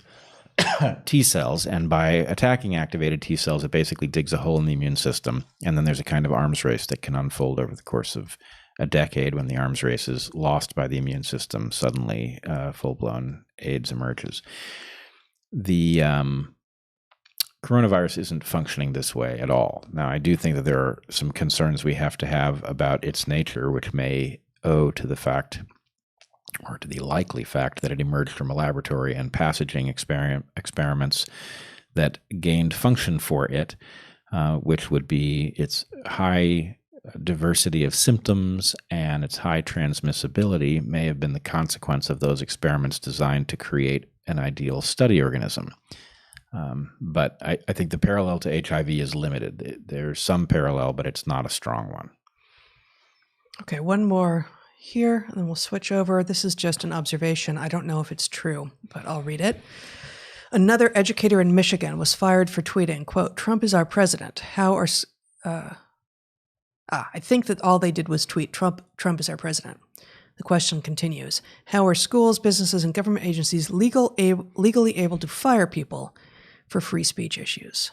T cells, and by attacking activated T cells, it basically digs a hole in the immune system, and then there's a kind of arms race that can unfold over the course of a decade. When the arms race is lost by the immune system, suddenly full-blown AIDS emerges. The coronavirus isn't functioning this way at all. Now, I do think that there are some concerns we have to have about its nature, which may owe to the fact, or to the likely fact, that it emerged from a laboratory and passaging experiments that gained function for it, which would be its high diversity of symptoms and its high transmissibility may have been the consequence of those experiments designed to create an ideal study organism. But I think the parallel to HIV is limited. There's some parallel, but it's not a strong one. Okay, one more here, and then we'll switch over. This is just an observation. I don't know if it's true, but I'll read it. Another educator in Michigan was fired for tweeting, quote, "Trump is our president. How are..." I think that all they did was tweet, Trump is our president. The question continues. How are schools, businesses, and government agencies legally able to fire people for free speech issues?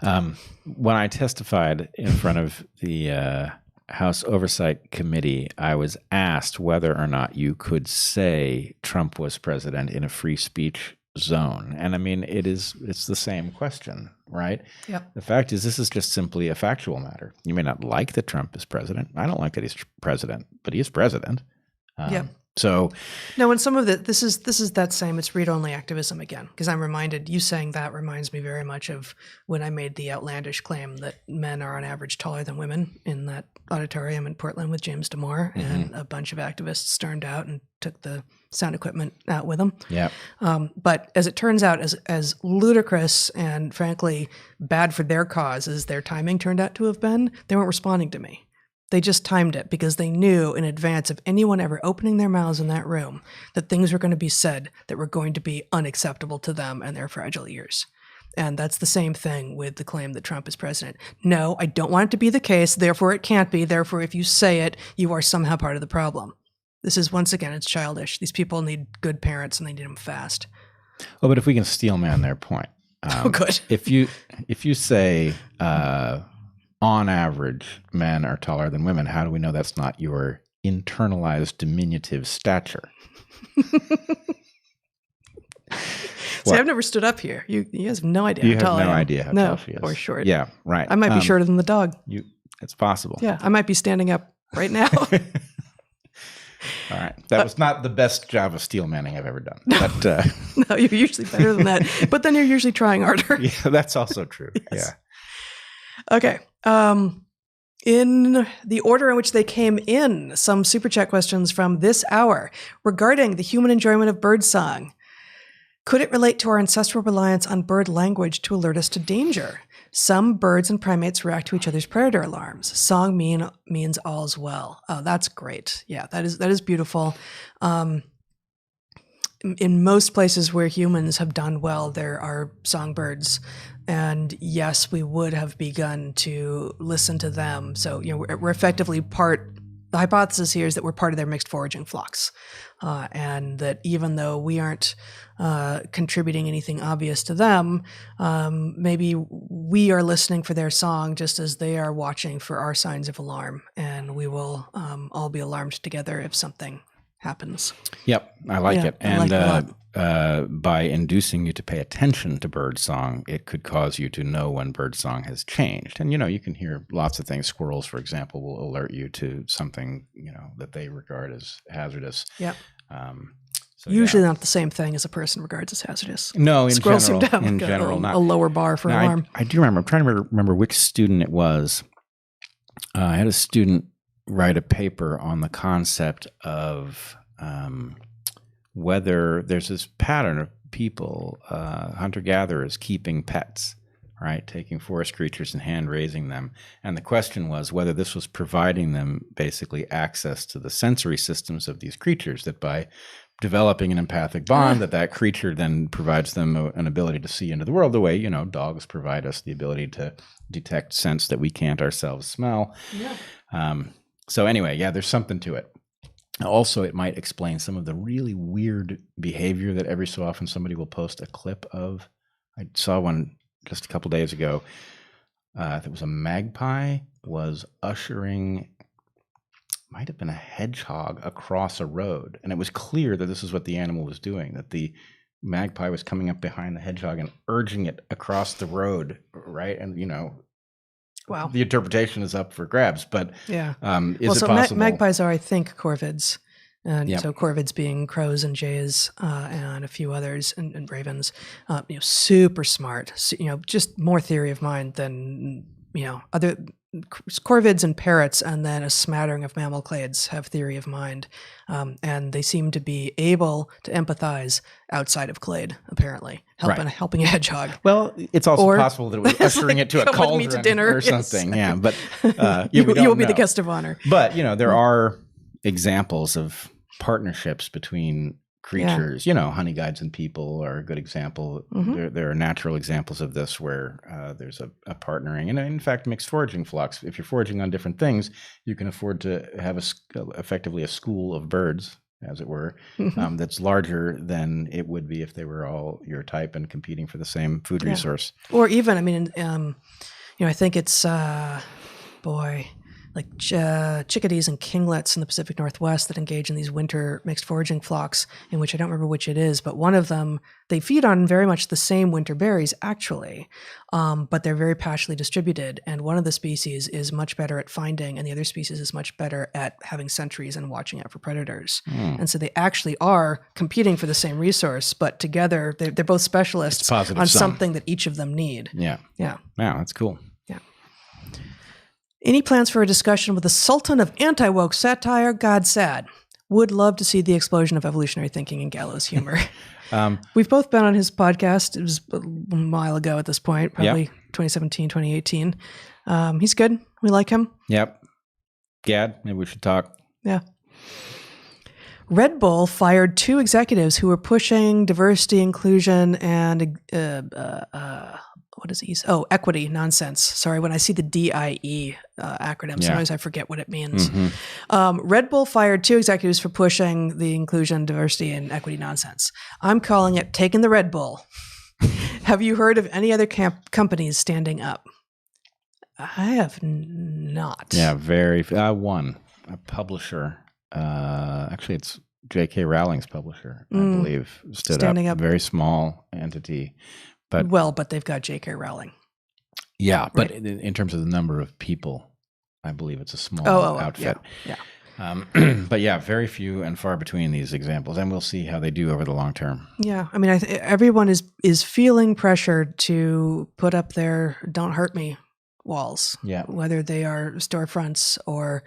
When I testified in front of the House Oversight Committee, I was asked whether or not you could say Trump was president in a free speech zone. And I mean, it's the same question, right? Yep. The fact is, this is just simply a factual matter. You may not like that Trump is president. I don't like that he's president, but he is president. Yep. So no, and some of this is that same, it's read-only activism again, because I'm reminded, you saying that reminds me very much of when I made the outlandish claim that men are on average taller than women in that auditorium in Portland with James Damore, and a bunch of activists stormed out and took the sound equipment out with them. yeah, but as it turns out, as ludicrous and frankly bad for their cause as their timing turned out to have been, they weren't responding to me. They just timed it because they knew in advance of anyone ever opening their mouths in that room that things were going to be said that were going to be unacceptable to them and their fragile ears. And that's the same thing with the claim that Trump is president. No, I don't want it to be the case. Therefore, it can't be. Therefore, if you say it, you are somehow part of the problem. This is, once again, it's childish. These people need good parents and they need them fast. well, but if we can steel man their point, Good. if you say on average men are taller than women, how do we know that's not your internalized diminutive stature? See, I've never stood up here. You guys have no idea You how tall have no I am. idea how tall she is. Or short. Yeah, right. I might be shorter than the dog. It's possible. Yeah, I might be standing up right now. All right. That was not the best job of steel manning I've ever done. But, No, you're usually better than that. But then you're usually trying harder. yeah, that's also true. Yes. Yeah. Okay. In the order in which they came in, some super chat questions from this hour regarding the human enjoyment of birdsong. Could it relate to our ancestral reliance on bird language to alert us to danger? Some birds and primates react to each other's predator alarms. Song means all's well. Oh, that's great. Yeah, that is beautiful. In most places where humans have done well, there are songbirds. And yes, we would have begun to listen to them. So, we're effectively the hypothesis here is that we're part of their mixed foraging flocks. And that even though we aren't contributing anything obvious to them, maybe we are listening for their song just as they are watching for our signs of alarm. And we will all be alarmed together if something happens. Yep, I like it. I like it a lot. By inducing you to pay attention to birdsong, it could cause you to know when birdsong has changed. And, you can hear lots of things. Squirrels, for example, will alert you to something, that they regard as hazardous. Yep. So, Usually not the same thing as a person regards as hazardous. No, in Squirrels general. seem to have In general, a not. lower bar for alarm. I do remember. I'm trying to remember which student it was. I had a student write a paper on the concept of whether there's this pattern of people, hunter-gatherers, keeping pets, right? Taking forest creatures and hand-raising them. And the question was whether this was providing them basically access to the sensory systems of these creatures, that by developing an empathic bond, that creature then provides them an ability to see into the world the way, dogs provide us the ability to detect scents that we can't ourselves smell. Yeah. So anyway, there's something to it. Also, it might explain some of the really weird behavior that every so often somebody will post a clip of. I saw one just a couple days ago. It was a magpie was ushering, might have been a hedgehog, across a road. And it was clear that this is what the animal was doing, that the magpie was coming up behind the hedgehog and urging it across the road, right? And, Wow. The interpretation is up for grabs, but Yeah. is it possible? Magpies are, I think, corvids. And Yep. so corvids being crows and jays and a few others and ravens, super smart, just more theory of mind than, other corvids and parrots, and then a smattering of mammal clades have theory of mind. And they seem to be able to empathize outside of clade, apparently, helping a hedgehog. Well, it's also possible that it was ushering it to a come with cauldron me to dinner, or something. Yeah, but you we don't will be the know. guest of honor. But, there are examples of partnerships between creatures. Honey guides and people are a good example. Mm-hmm. There are natural examples of this where there's a partnering. And in fact, mixed foraging flocks, if you're foraging on different things, you can afford to have effectively a school of birds as it were, that's larger than it would be if they were all your type and competing for the same food resource. Or even, I mean, I think it's, chickadees and kinglets in the Pacific Northwest that engage in these winter mixed foraging flocks, in which I don't remember which it is, but one of them, they feed on very much the same winter berries, actually, but they're very patchily distributed. And one of the species is much better at finding, and the other species is much better at having sentries and watching out for predators. And so they actually are competing for the same resource, but together they're both specialists on something that each of them need. Yeah. Wow, that's cool. Any plans for a discussion with the Sultan of anti-woke satire, Gad Saad? Would love to see the explosion of evolutionary thinking and gallows humor. We've both been on his podcast. It was a while ago at this point, probably 2017, 2018. He's good. We like him. Yep. Gad, maybe we should talk. Yeah. Red Bull fired 2 executives who were pushing diversity, inclusion, and what is it? Equity nonsense. Sorry, when I see the DIE acronym, sometimes I forget what it means. Red Bull fired 2 executives for pushing the inclusion, diversity, and equity nonsense. I'm calling it taking the Red Bull. Have you heard of any other companies standing up? I have not. Yeah, one, a publisher. Actually, it's J.K. Rowling's publisher, I believe, standing up. Very small entity. But they've got J.K. Rowling. Yeah, right. But in terms of the number of people, I believe it's a small outfit. Yeah. But yeah, very few and far between these examples, and we'll see how they do over the long term. Yeah, I mean, everyone is feeling pressured to put up their "Don't hurt me" walls. Yeah, whether they are storefronts or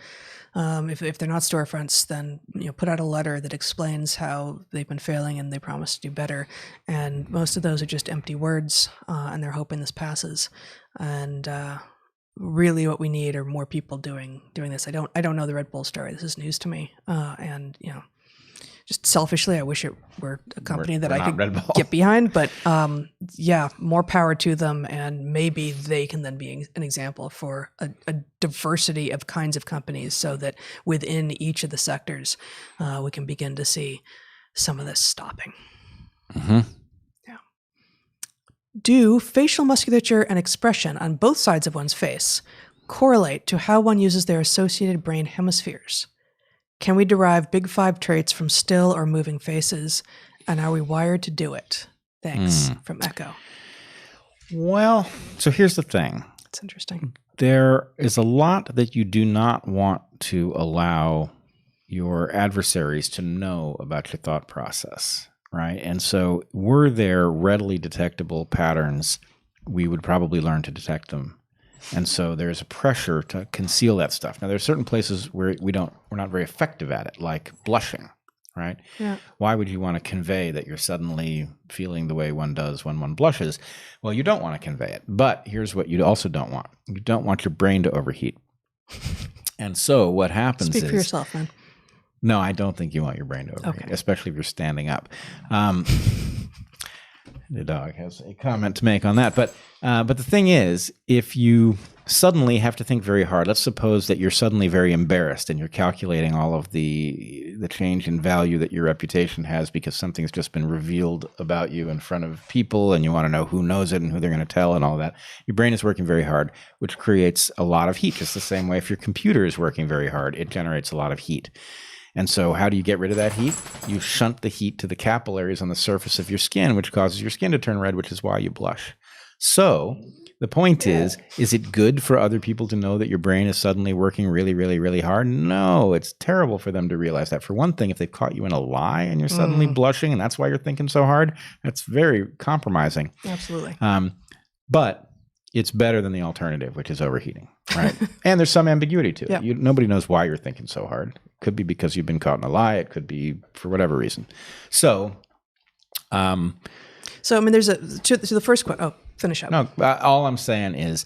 if they're not storefronts, then put out a letter that explains how they've been failing and they promise to do better. And most of those are just empty words, and they're hoping this passes. And really, what we need are more people doing this. I don't know the Red Bull story. This is news to me. And just selfishly, I wish it were a company that I could get behind. But more power to them, and maybe they can then be an example for a diversity of kinds of companies, so that within each of the sectors, we can begin to see some of this stopping. Yeah. Do facial musculature and expression on both sides of one's face correlate to how one uses their associated brain hemispheres? Can we derive big 5 traits from still or moving faces? And are we wired to do it? Thanks, from Echo. Well, so here's the thing. It's interesting. There is a lot that you do not want to allow your adversaries to know about your thought process, right? And so were there readily detectable patterns, we would probably learn to detect them. And so there's a pressure to conceal that stuff. Now, there are certain places where we're not very effective at it, like blushing, right? Yeah. Why would you want to convey that you're suddenly feeling the way one does when one blushes? Well, you don't want to convey it. But here's what you also don't want. You don't want your brain to overheat. And so what happens is... Speak for yourself, man. No, I don't think you want your brain to overheat, especially if you're standing up. The dog has a comment to make on that. But the thing is, if you suddenly have to think very hard, let's suppose that you're suddenly very embarrassed and you're calculating all of the change in value that your reputation has because something's just been revealed about you in front of people, and you want to know who knows it and who they're going to tell and all that. Your brain is working very hard, which creates a lot of heat. Just the same way if your computer is working very hard, it generates a lot of heat. And so how do you get rid of that heat? You shunt the heat to the capillaries on the surface of your skin, which causes your skin to turn red, which is why you blush. So the point is it good for other people to know that your brain is suddenly working really, really, really hard? No, it's terrible for them to realize that. For one thing, if they've caught you in a lie and you're suddenly blushing and that's why you're thinking so hard, that's very compromising. Absolutely. But it's better than the alternative, which is overheating, right? And there's some ambiguity to it. Nobody knows why you're thinking so hard. It could be because you've been caught in a lie. It could be for whatever reason. So, I mean, there's to the first question. Oh, finish up. No, all I'm saying is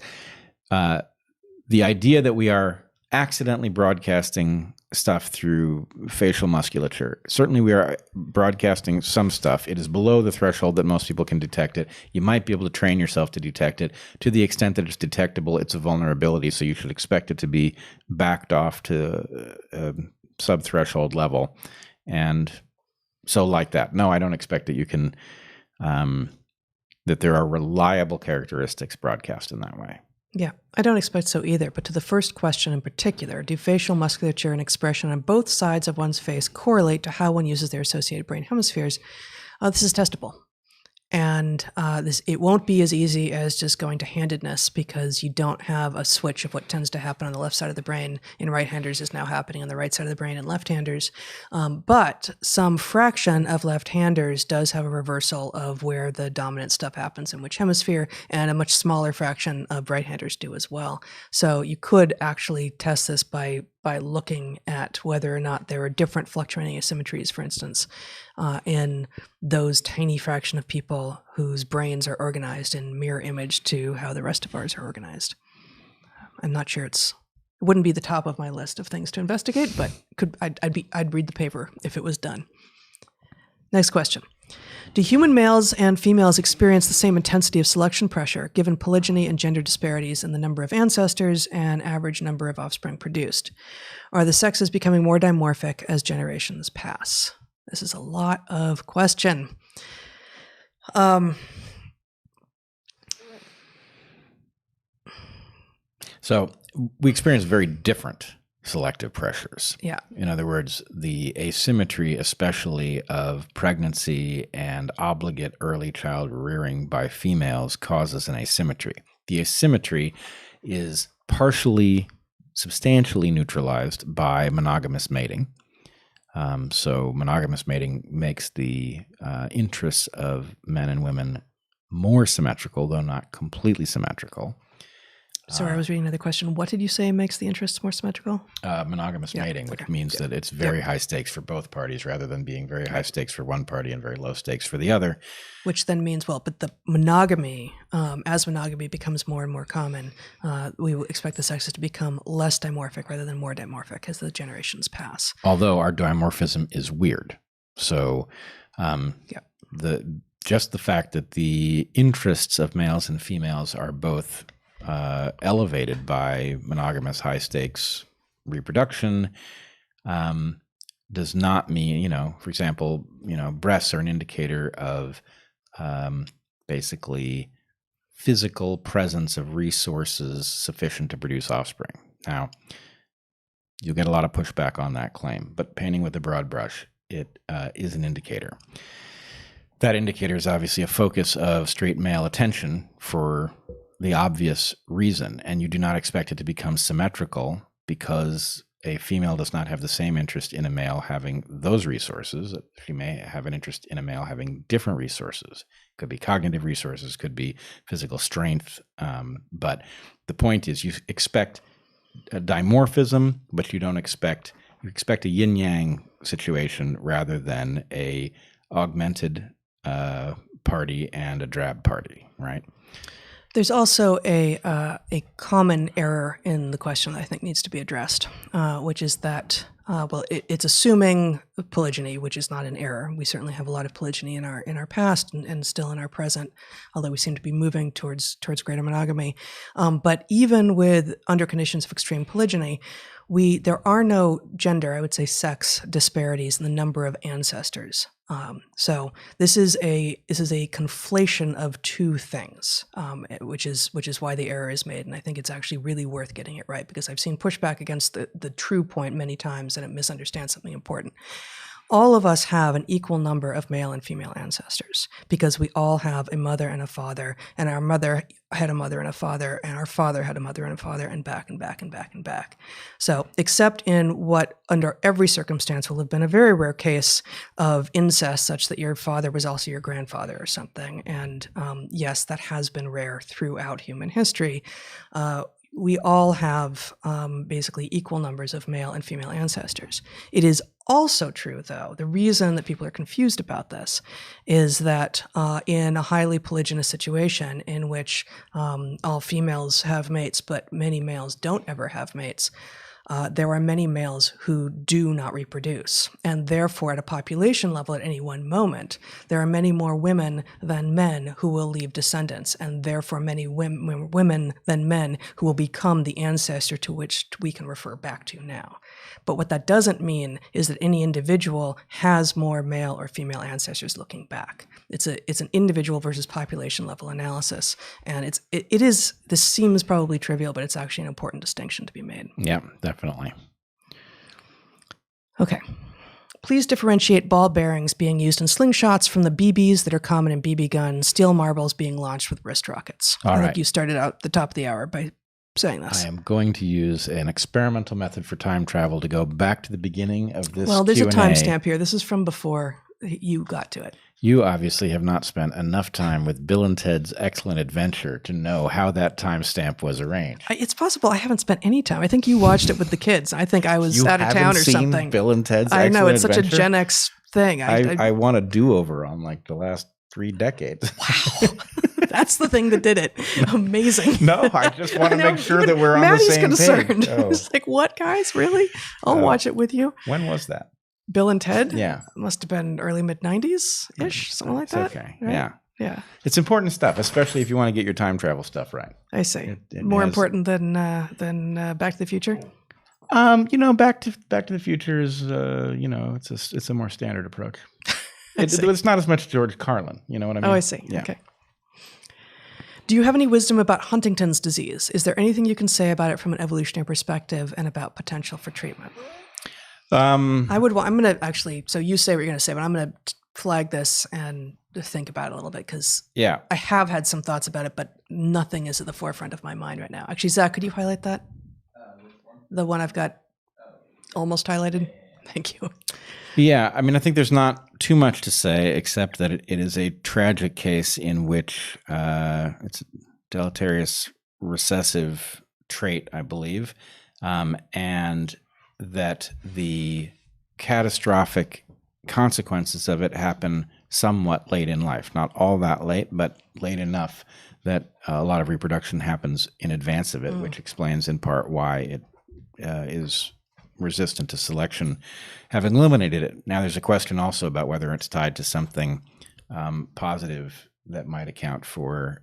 the idea that we are accidentally broadcasting stuff through facial musculature. Certainly we are broadcasting some stuff. It is below the threshold that most people can detect it. You might be able to train yourself to detect it. To the extent that it's detectable, it's a vulnerability, so you should expect it to be backed off to a sub-threshold level. And so like that. No, I don't expect that you can, that there are reliable characteristics broadcast in that way. Yeah, I don't expect so either. But to the first question in particular, do facial musculature and expression on both sides of one's face correlate to how one uses their associated brain hemispheres? This is testable. And it won't be as easy as just going to handedness, because you don't have a switch of what tends to happen on the left side of the brain in right-handers is now happening on the right side of the brain in left-handers. But some fraction of left-handers does have a reversal of where the dominant stuff happens in which hemisphere, and a much smaller fraction of right-handers do as well. So you could actually test this by looking at whether or not there are different fluctuating asymmetries, for instance, in those tiny fraction of people whose brains are organized in mirror image to how the rest of ours are organized. I'm not sure it wouldn't be the top of my list of things to investigate, but I'd read the paper if it was done. Next question. Do human males and females experience the same intensity of selection pressure, given polygyny and gender disparities in the number of ancestors and average number of offspring produced? Are the sexes becoming more dimorphic as generations pass? This is a lot of question. So we experience very different selective pressures. Yeah. In other words, the asymmetry, especially of pregnancy and obligate early child rearing by females, causes an asymmetry. The asymmetry is partially, substantially neutralized by monogamous mating. So monogamous mating makes the interests of men and women more symmetrical, though not completely symmetrical. Sorry, I was reading another question. What did you say makes the interests more symmetrical? Monogamous mating, which means that it's very high stakes for both parties rather than being very high stakes for one party and very low stakes for the other. Which then means, but the monogamy, as monogamy becomes more and more common, we will expect the sexes to become less dimorphic rather than more dimorphic as the generations pass. Although our dimorphism is weird. So just the fact that the interests of males and females are both elevated by monogamous high stakes reproduction does not mean, for example, breasts are an indicator of basically physical presence of resources sufficient to produce offspring. Now, you'll get a lot of pushback on that claim, but painting with a broad brush, it is an indicator. That indicator is obviously a focus of straight male attention for the obvious reason, and you do not expect it to become symmetrical because a female does not have the same interest in a male having those resources. She may have an interest in a male having different resources. Could be cognitive resources, could be physical strength. But the point is, you expect a dimorphism, but you expect a yin-yang situation rather than a augmented party and a drab party, right? There's also a common error in the question that I think needs to be addressed, which is that, it's assuming polygyny, which is not an error. We certainly have a lot of polygyny in our past and still in our present, although we seem to be moving towards greater monogamy. But even under conditions of extreme polygyny, there are no gender, I would say sex disparities in the number of ancestors. So this is a conflation of two things, which is why the error is made. And I think it's actually really worth getting it right, because I've seen pushback against the true point many times, and it misunderstands something important. All of us have an equal number of male and female ancestors, because we all have a mother and a father, and our mother had a mother and a father, and our father had a mother and a father, and back and back and back and back. So except in what under every circumstance will have been a very rare case of incest, such that your father was also your grandfather or something, and yes, that has been rare throughout human history, we all have basically equal numbers of male and female ancestors. It is also true, though, the reason that people are confused about this is that in a highly polygynous situation in which all females have mates but many males don't ever have mates, there are many males who do not reproduce. And therefore, at a population level at any one moment, there are many more women than men who will leave descendants, and therefore many women than men who will become the ancestor to which we can refer back to now. But what that doesn't mean is that any individual has more male or female ancestors looking back. It's an individual versus population level analysis. And this seems probably trivial, but it's actually an important distinction to be made. Yeah, definitely. Okay. Please differentiate ball bearings being used in slingshots from the BBs that are common in BB guns, steel marbles being launched with wrist rockets. I think you started out at the top of the hour by saying this. I am going to use an experimental method for time travel to go back to the beginning of this Well, there's Q&A. a timestamp here. This is from before you got to it. You obviously have not spent enough time with Bill and Ted's Excellent Adventure to know how that timestamp was arranged. It's possible I haven't spent any time. I think you watched it with the kids. I think I was out of town or something. Bill and Ted's I Excellent know, it's Adventure? such a Gen X thing. I want a do-over on like the last 3 decades. Wow. That's the thing that did it. Amazing. No, I just want to make sure that we're on Maddie's the same concerned. page. Oh. It's like, what, guys? Really? I'll watch it with you. When was that? Bill and Ted? Yeah. Must have been early mid-90s-ish, something like that. Okay, right? yeah. Yeah. It's important stuff, especially if you want to get your time travel stuff right. I see. It More has- important than Back to the Future? Back to the Future is, it's a more standard approach. It's not as much George Carlin. You know what I mean? Oh, I see. Yeah. Okay. Do you have any wisdom about Huntington's disease? Is there anything you can say about it from an evolutionary perspective and about potential for treatment? I'm going to actually, so you say what you're going to say, but I'm going to flag this and think about it a little bit because I have had some thoughts about it, but nothing is at the forefront of my mind right now. Actually, Zach, could you highlight that? The one I've got almost highlighted? Thank you. Yeah, I mean, I think there's not too much to say except that it is a tragic case in which it's a deleterious recessive trait, I believe, and that the catastrophic consequences of it happen somewhat late in life. Not all that late, but late enough that a lot of reproduction happens in advance of it, which explains in part why it is resistant to selection, having eliminated it. Now, there's a question also about whether it's tied to something positive that might account for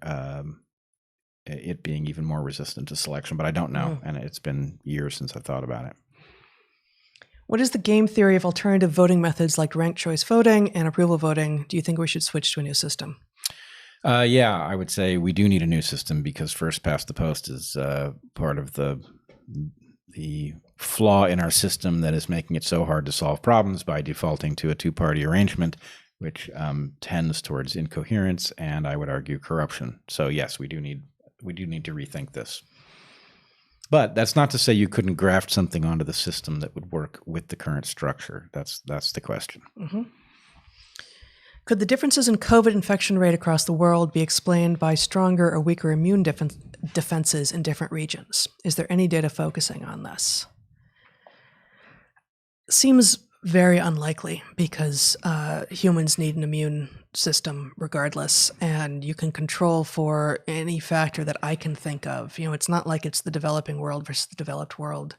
it being even more resistant to selection, but I don't know, and it's been years since I thought about it. What is the game theory of alternative voting methods like ranked choice voting and approval voting? Do you think we should switch to a new system? Yeah, I would say we do need a new system because first past the post is part of the flaw in our system that is making it so hard to solve problems by defaulting to a two-party arrangement, which tends towards incoherence and I would argue corruption. So yes, we do need to rethink this. But that's not to say you couldn't graft something onto the system that would work with the current structure. That's the question. Mm-hmm. Could the differences in COVID infection rate across the world be explained by stronger or weaker immune defenses in different regions? Is there any data focusing on this? Seems very unlikely because humans need an immune system regardless, and you can control for any factor that I can think of. You know, it's not like it's the developing world versus the developed world,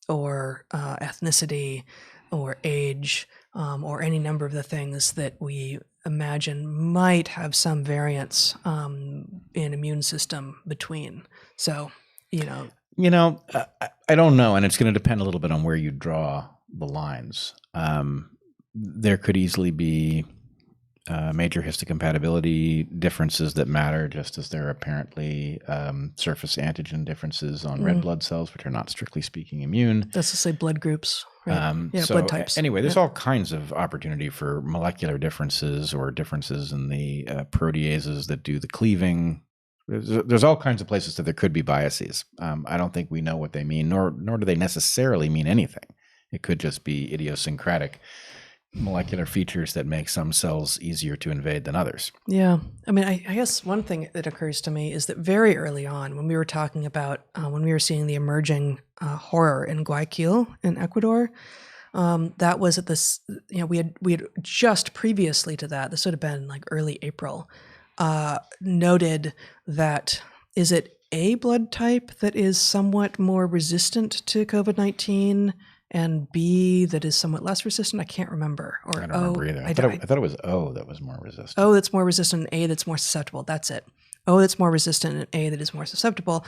or ethnicity, or age, or any number of the things that we imagine might have some variance in immune system between. So, I don't know, and it's going to depend a little bit on where you draw the lines. There could easily be major histocompatibility differences that matter, just as there are apparently surface antigen differences on red blood cells, which are not strictly speaking immune. That's to say blood groups, right? Blood types. Anyway, there's all kinds of opportunity for molecular differences or differences in the proteases that do the cleaving. There's all kinds of places that there could be biases. I don't think we know what they mean, nor do they necessarily mean anything. It could just be idiosyncratic molecular features that make some cells easier to invade than others. Yeah. I mean, I guess one thing that occurs to me is that very early on, when we were talking about, when we were seeing the emerging horror in Guayaquil in Ecuador, that was at this, we had just previously to that, this would have been like early April, noted that is it A blood type that is somewhat more resistant to COVID-19 and B that is somewhat less resistant? I can't remember. Or I don't remember either. I thought it was O that was more resistant. O that's more resistant and A that's more susceptible. That's it. O that's more resistant and A that is more susceptible.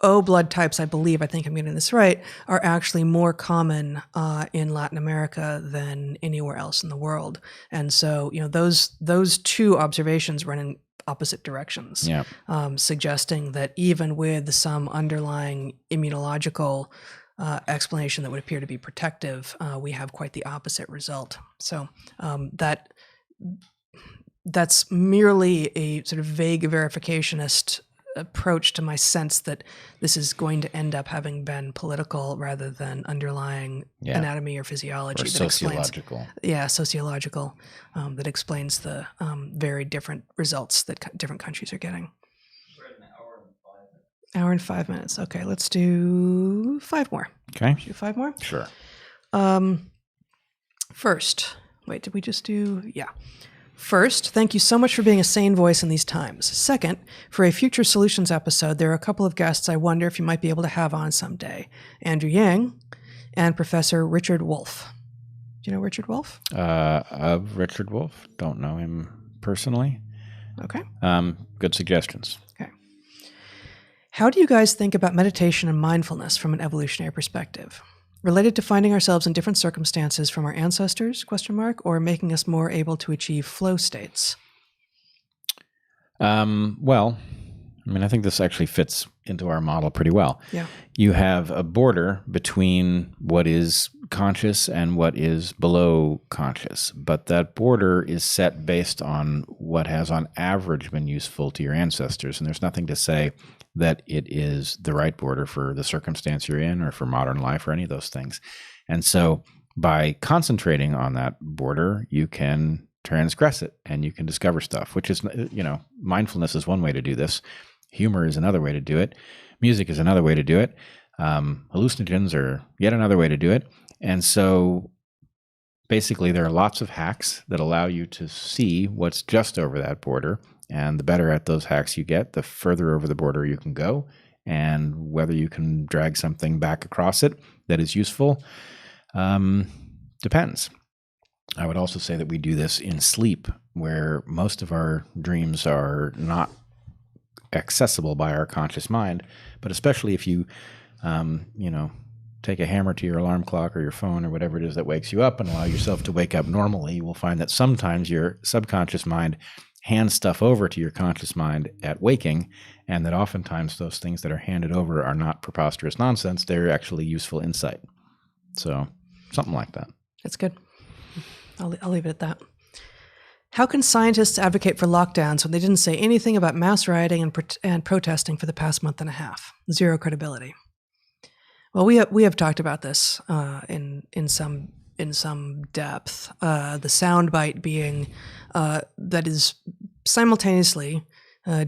O blood types, I think I'm getting this right, are actually more common in Latin America than anywhere else in the world. And so, those two observations run in opposite directions, suggesting that even with some underlying immunological explanation that would appear to be protective, we have quite the opposite result. So that's merely a sort of vague verificationist approach to my sense that this is going to end up having been political rather than underlying anatomy or physiology. Or sociological. Sociological, that explains the very different results that different countries are getting. We're at an hour and 5 minutes. Hour and 5 minutes. Okay, let's do 5 more. Okay. Should we do 5 more? Sure. First, wait, did we just do? Yeah. First, thank you so much for being a sane voice in these times. Second, for a future solutions episode, there are a couple of guests I wonder if you might be able to have on someday. Andrew Yang and Professor Richard Wolff. Do you know Richard Wolff? Of Richard Wolff. Don't know him personally. Okay. Good suggestions. Okay. How do you guys think about meditation and mindfulness from an evolutionary perspective? Related to finding ourselves in different circumstances from our ancestors, or making us more able to achieve flow states? Well, I think this actually fits into our model pretty well. Yeah. You have a border between what is conscious and what is below conscious, but that border is set based on what has on average been useful to your ancestors, and there's nothing to say that it is the right border for the circumstance you're in or for modern life or any of those things. And so by concentrating on that border, you can transgress it and you can discover stuff, which is, mindfulness is one way to do this. Humor is another way to do it. Music is another way to do it. Hallucinogens are yet another way to do it. And so basically there are lots of hacks that allow you to see what's just over that border. And the better at those hacks you get, the further over the border you can go. And whether you can drag something back across it that is useful depends. I would also say that we do this in sleep, where most of our dreams are not accessible by our conscious mind. But especially if you, take a hammer to your alarm clock or your phone or whatever it is that wakes you up and allow yourself to wake up normally, you will find that sometimes your subconscious mind hand stuff over to your conscious mind at waking, and that oftentimes those things that are handed over are not preposterous nonsense. They're actually useful insight. So something like that. That's good. I'll leave it at that. How can scientists advocate for lockdowns when they didn't say anything about mass rioting and protesting for the past month and a half? Zero credibility. Well, we have talked about this in some depth. The soundbite being that is simultaneously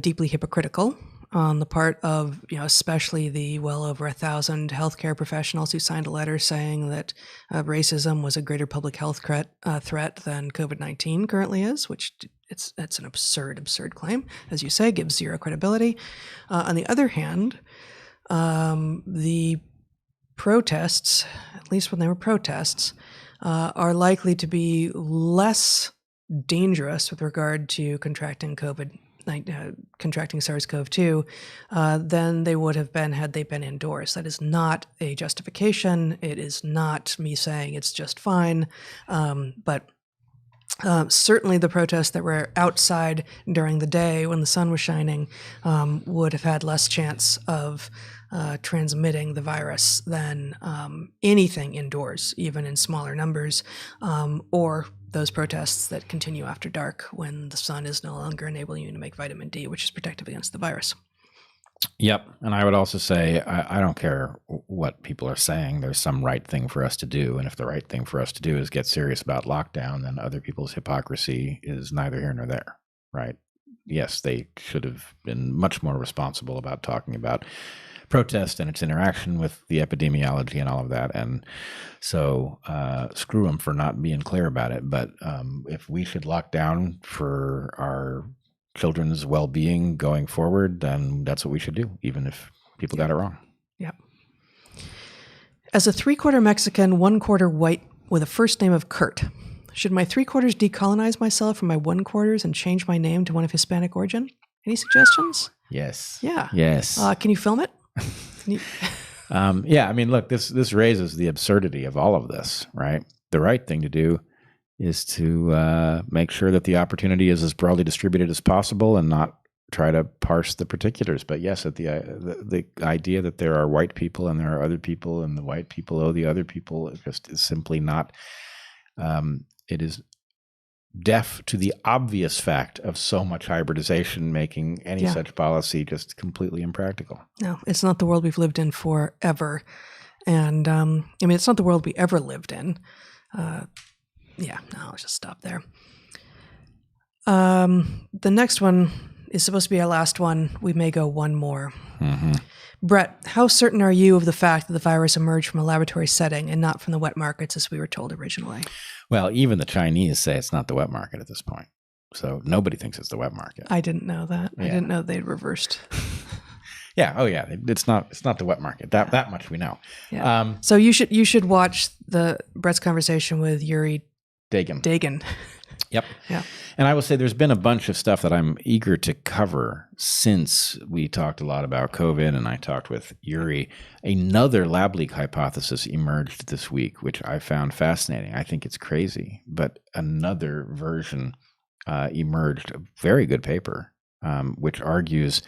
deeply hypocritical on the part of, especially the well over 1,000 healthcare professionals who signed a letter saying that racism was a greater public health threat than COVID-19 currently is, which it's an absurd claim, as you say, gives zero credibility. On the other hand, the protests, at least when they were protests, are likely to be less dangerous with regard to contracting SARS-CoV-2 than they would have been had they been indoors. That is not a justification. It is not me saying it's just fine. But certainly the protests that were outside during the day when the sun was shining would have had less chance of transmitting the virus than anything indoors, even in smaller numbers, or those protests that continue after dark when the sun is no longer enabling you to make vitamin D, which is protective against the virus. Yep. And I would also say, I don't care what people are saying. There's some right thing for us to do. And if the right thing for us to do is get serious about lockdown, then other people's hypocrisy is neither here nor there, right? Yes, they should have been much more responsible about talking about protest and its interaction with the epidemiology and all of that. And so screw them for not being clear about it. But if we should lock down for our children's well-being going forward, then that's what we should do, even if people got it wrong. Yeah. As a 3/4 Mexican, 1/4 white with a first name of Kurt, should my 3/4 decolonize myself from my 1/4 and change my name to one of Hispanic origin? Any suggestions? Yes. Yeah. Yes. Can you film it? Yeah, I mean, look, this raises the absurdity of all of this, right? The right thing to do is to make sure that the opportunity is as broadly distributed as possible and not try to parse the particulars. But yes, the idea that there are white people and there are other people and the white people owe the other people just is simply not, it is deaf to the obvious fact of so much hybridization, making any such policy just completely impractical. No, it's not the world we've lived in forever. And I mean, it's not the world we ever lived in. I'll just stop there. The next one is supposed to be our last one. We may go one more. Mm-hmm. Bret, how certain are you of the fact that the virus emerged from a laboratory setting and not from the wet markets as we were told originally? Well, even the Chinese say it's not the wet market at this point. So nobody thinks it's the wet market. I didn't know that. Yeah. I didn't know they'd reversed. Yeah. Oh, yeah. It's not the wet market. That much we know. Yeah. So you should watch Bret's conversation with Yuri Dagan. Yep. Yeah. And I will say there's been a bunch of stuff that I'm eager to cover since we talked a lot about COVID and I talked with Yuri. Another lab leak hypothesis emerged this week, which I found fascinating. I think it's crazy, but another version emerged, a very good paper, which argues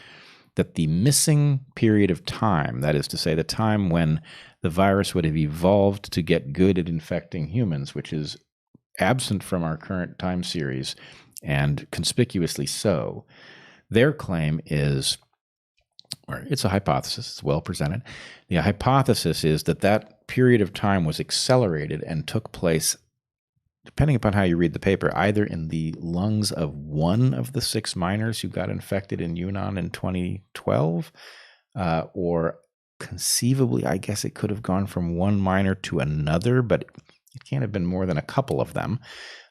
that the missing period of time, that is to say the time when the virus would have evolved to get good at infecting humans, which is absent from our current time series, and conspicuously so. Their claim is, or it's a hypothesis, it's well presented. The hypothesis is that period of time was accelerated and took place, depending upon how you read the paper, either in the lungs of one of the 6 miners who got infected in Yunnan in 2012, or conceivably, I guess it could have gone from one miner to another, but it can't have been more than a couple of them.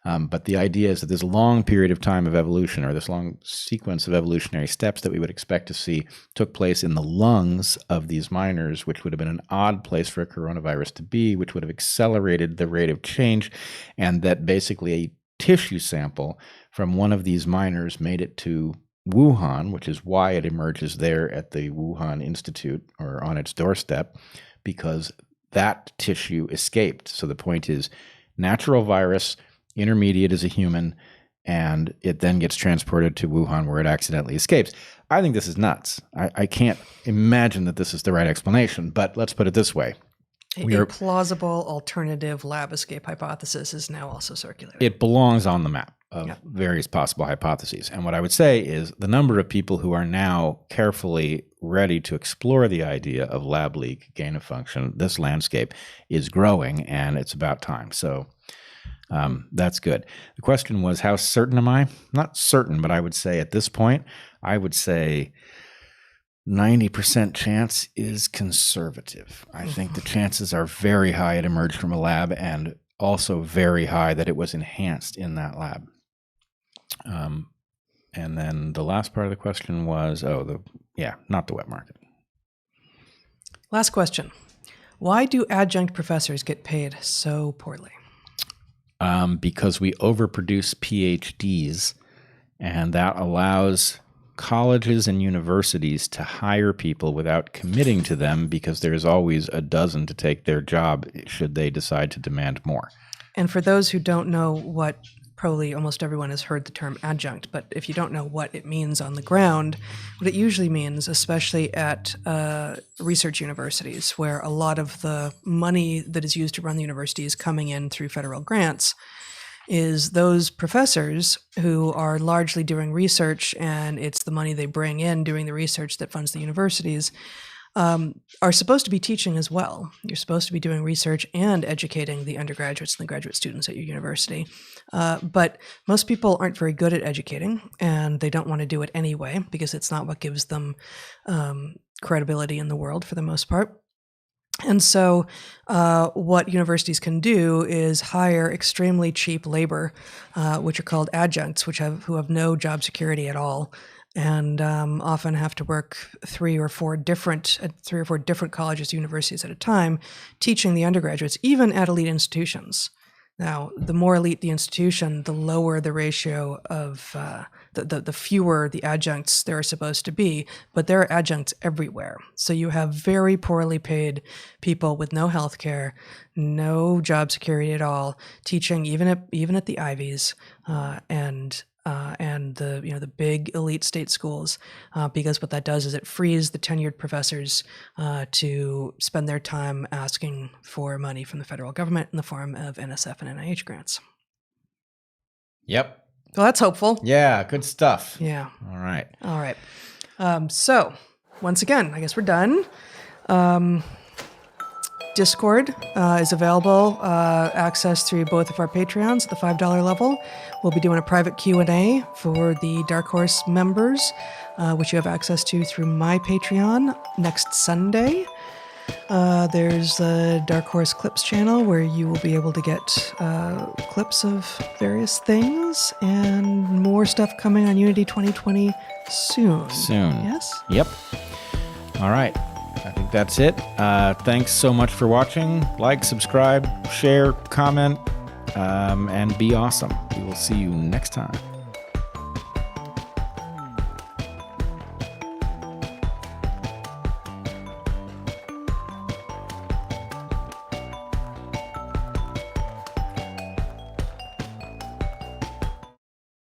But the idea is that this long period of time of evolution, or this long sequence of evolutionary steps that we would expect to see, took place in the lungs of these miners, which would have been an odd place for a coronavirus to be, which would have accelerated the rate of change, and that basically a tissue sample from one of these miners made it to Wuhan, which is why it emerges there at the Wuhan Institute, or on its doorstep, because that tissue escaped. So the point is, natural virus, intermediate as a human, and it then gets transported to Wuhan where it accidentally escapes. I think this is nuts. I can't imagine that this is the right explanation, but let's put it this way. A plausible alternative lab escape hypothesis is now also circulating. It belongs on the map of various possible hypotheses. And what I would say is the number of people who are now carefully ready to explore the idea of lab leak, gain of function, this landscape is growing, and it's about time. So that's good. The question was, how certain am I? Not certain, but I would say at this point, I would say 90% chance is conservative. I think the chances are very high it emerged from a lab, and also very high that it was enhanced in that lab. And then the last part of the question was, not the wet market. Last question. Why do adjunct professors get paid so poorly? Because we overproduce PhDs, and that allows colleges and universities to hire people without committing to them, because there's always a dozen to take their job should they decide to demand more. And for those who don't know what, probably almost everyone has heard the term adjunct, but if you don't know what it means on the ground, what it usually means, especially at research universities, where a lot of the money that is used to run the university is coming in through federal grants, is those professors who are largely doing research, and it's the money they bring in doing the research that funds the universities, are supposed to be teaching as well. You're supposed to be doing research and educating the undergraduates and the graduate students at your university. But most people aren't very good at educating, and they don't want to do it anyway, because it's not what gives them credibility in the world for the most part. And so what universities can do is hire extremely cheap labor, which are called adjuncts, who have no job security at all, and often have to work at three or four different colleges, universities at a time, teaching the undergraduates, even at elite institutions. Now, the more elite the institution, the lower the ratio of the fewer the adjuncts there are supposed to be, but there are adjuncts everywhere. So you have very poorly paid people with no health care, no job security at all, teaching even at the Ivies and the big elite state schools, because what that does is it frees the tenured professors to spend their time asking for money from the federal government in the form of NSF and NIH grants. Yep. Well, that's hopeful. Yeah, good stuff. Yeah. All right. All right. So once again, I guess we're done. Discord is available, access through both of our Patreons at the $5 level. We'll be doing a private Q&A for the DarkHorse members, which you have access to through my Patreon next Sunday. There's the DarkHorse Clips channel where you will be able to get clips of various things and more stuff coming on Unity 2020 soon. Yes? Yep. All right. I think that's it. Thanks so much for watching. Like, subscribe, share, comment, and be awesome. We will see you next time.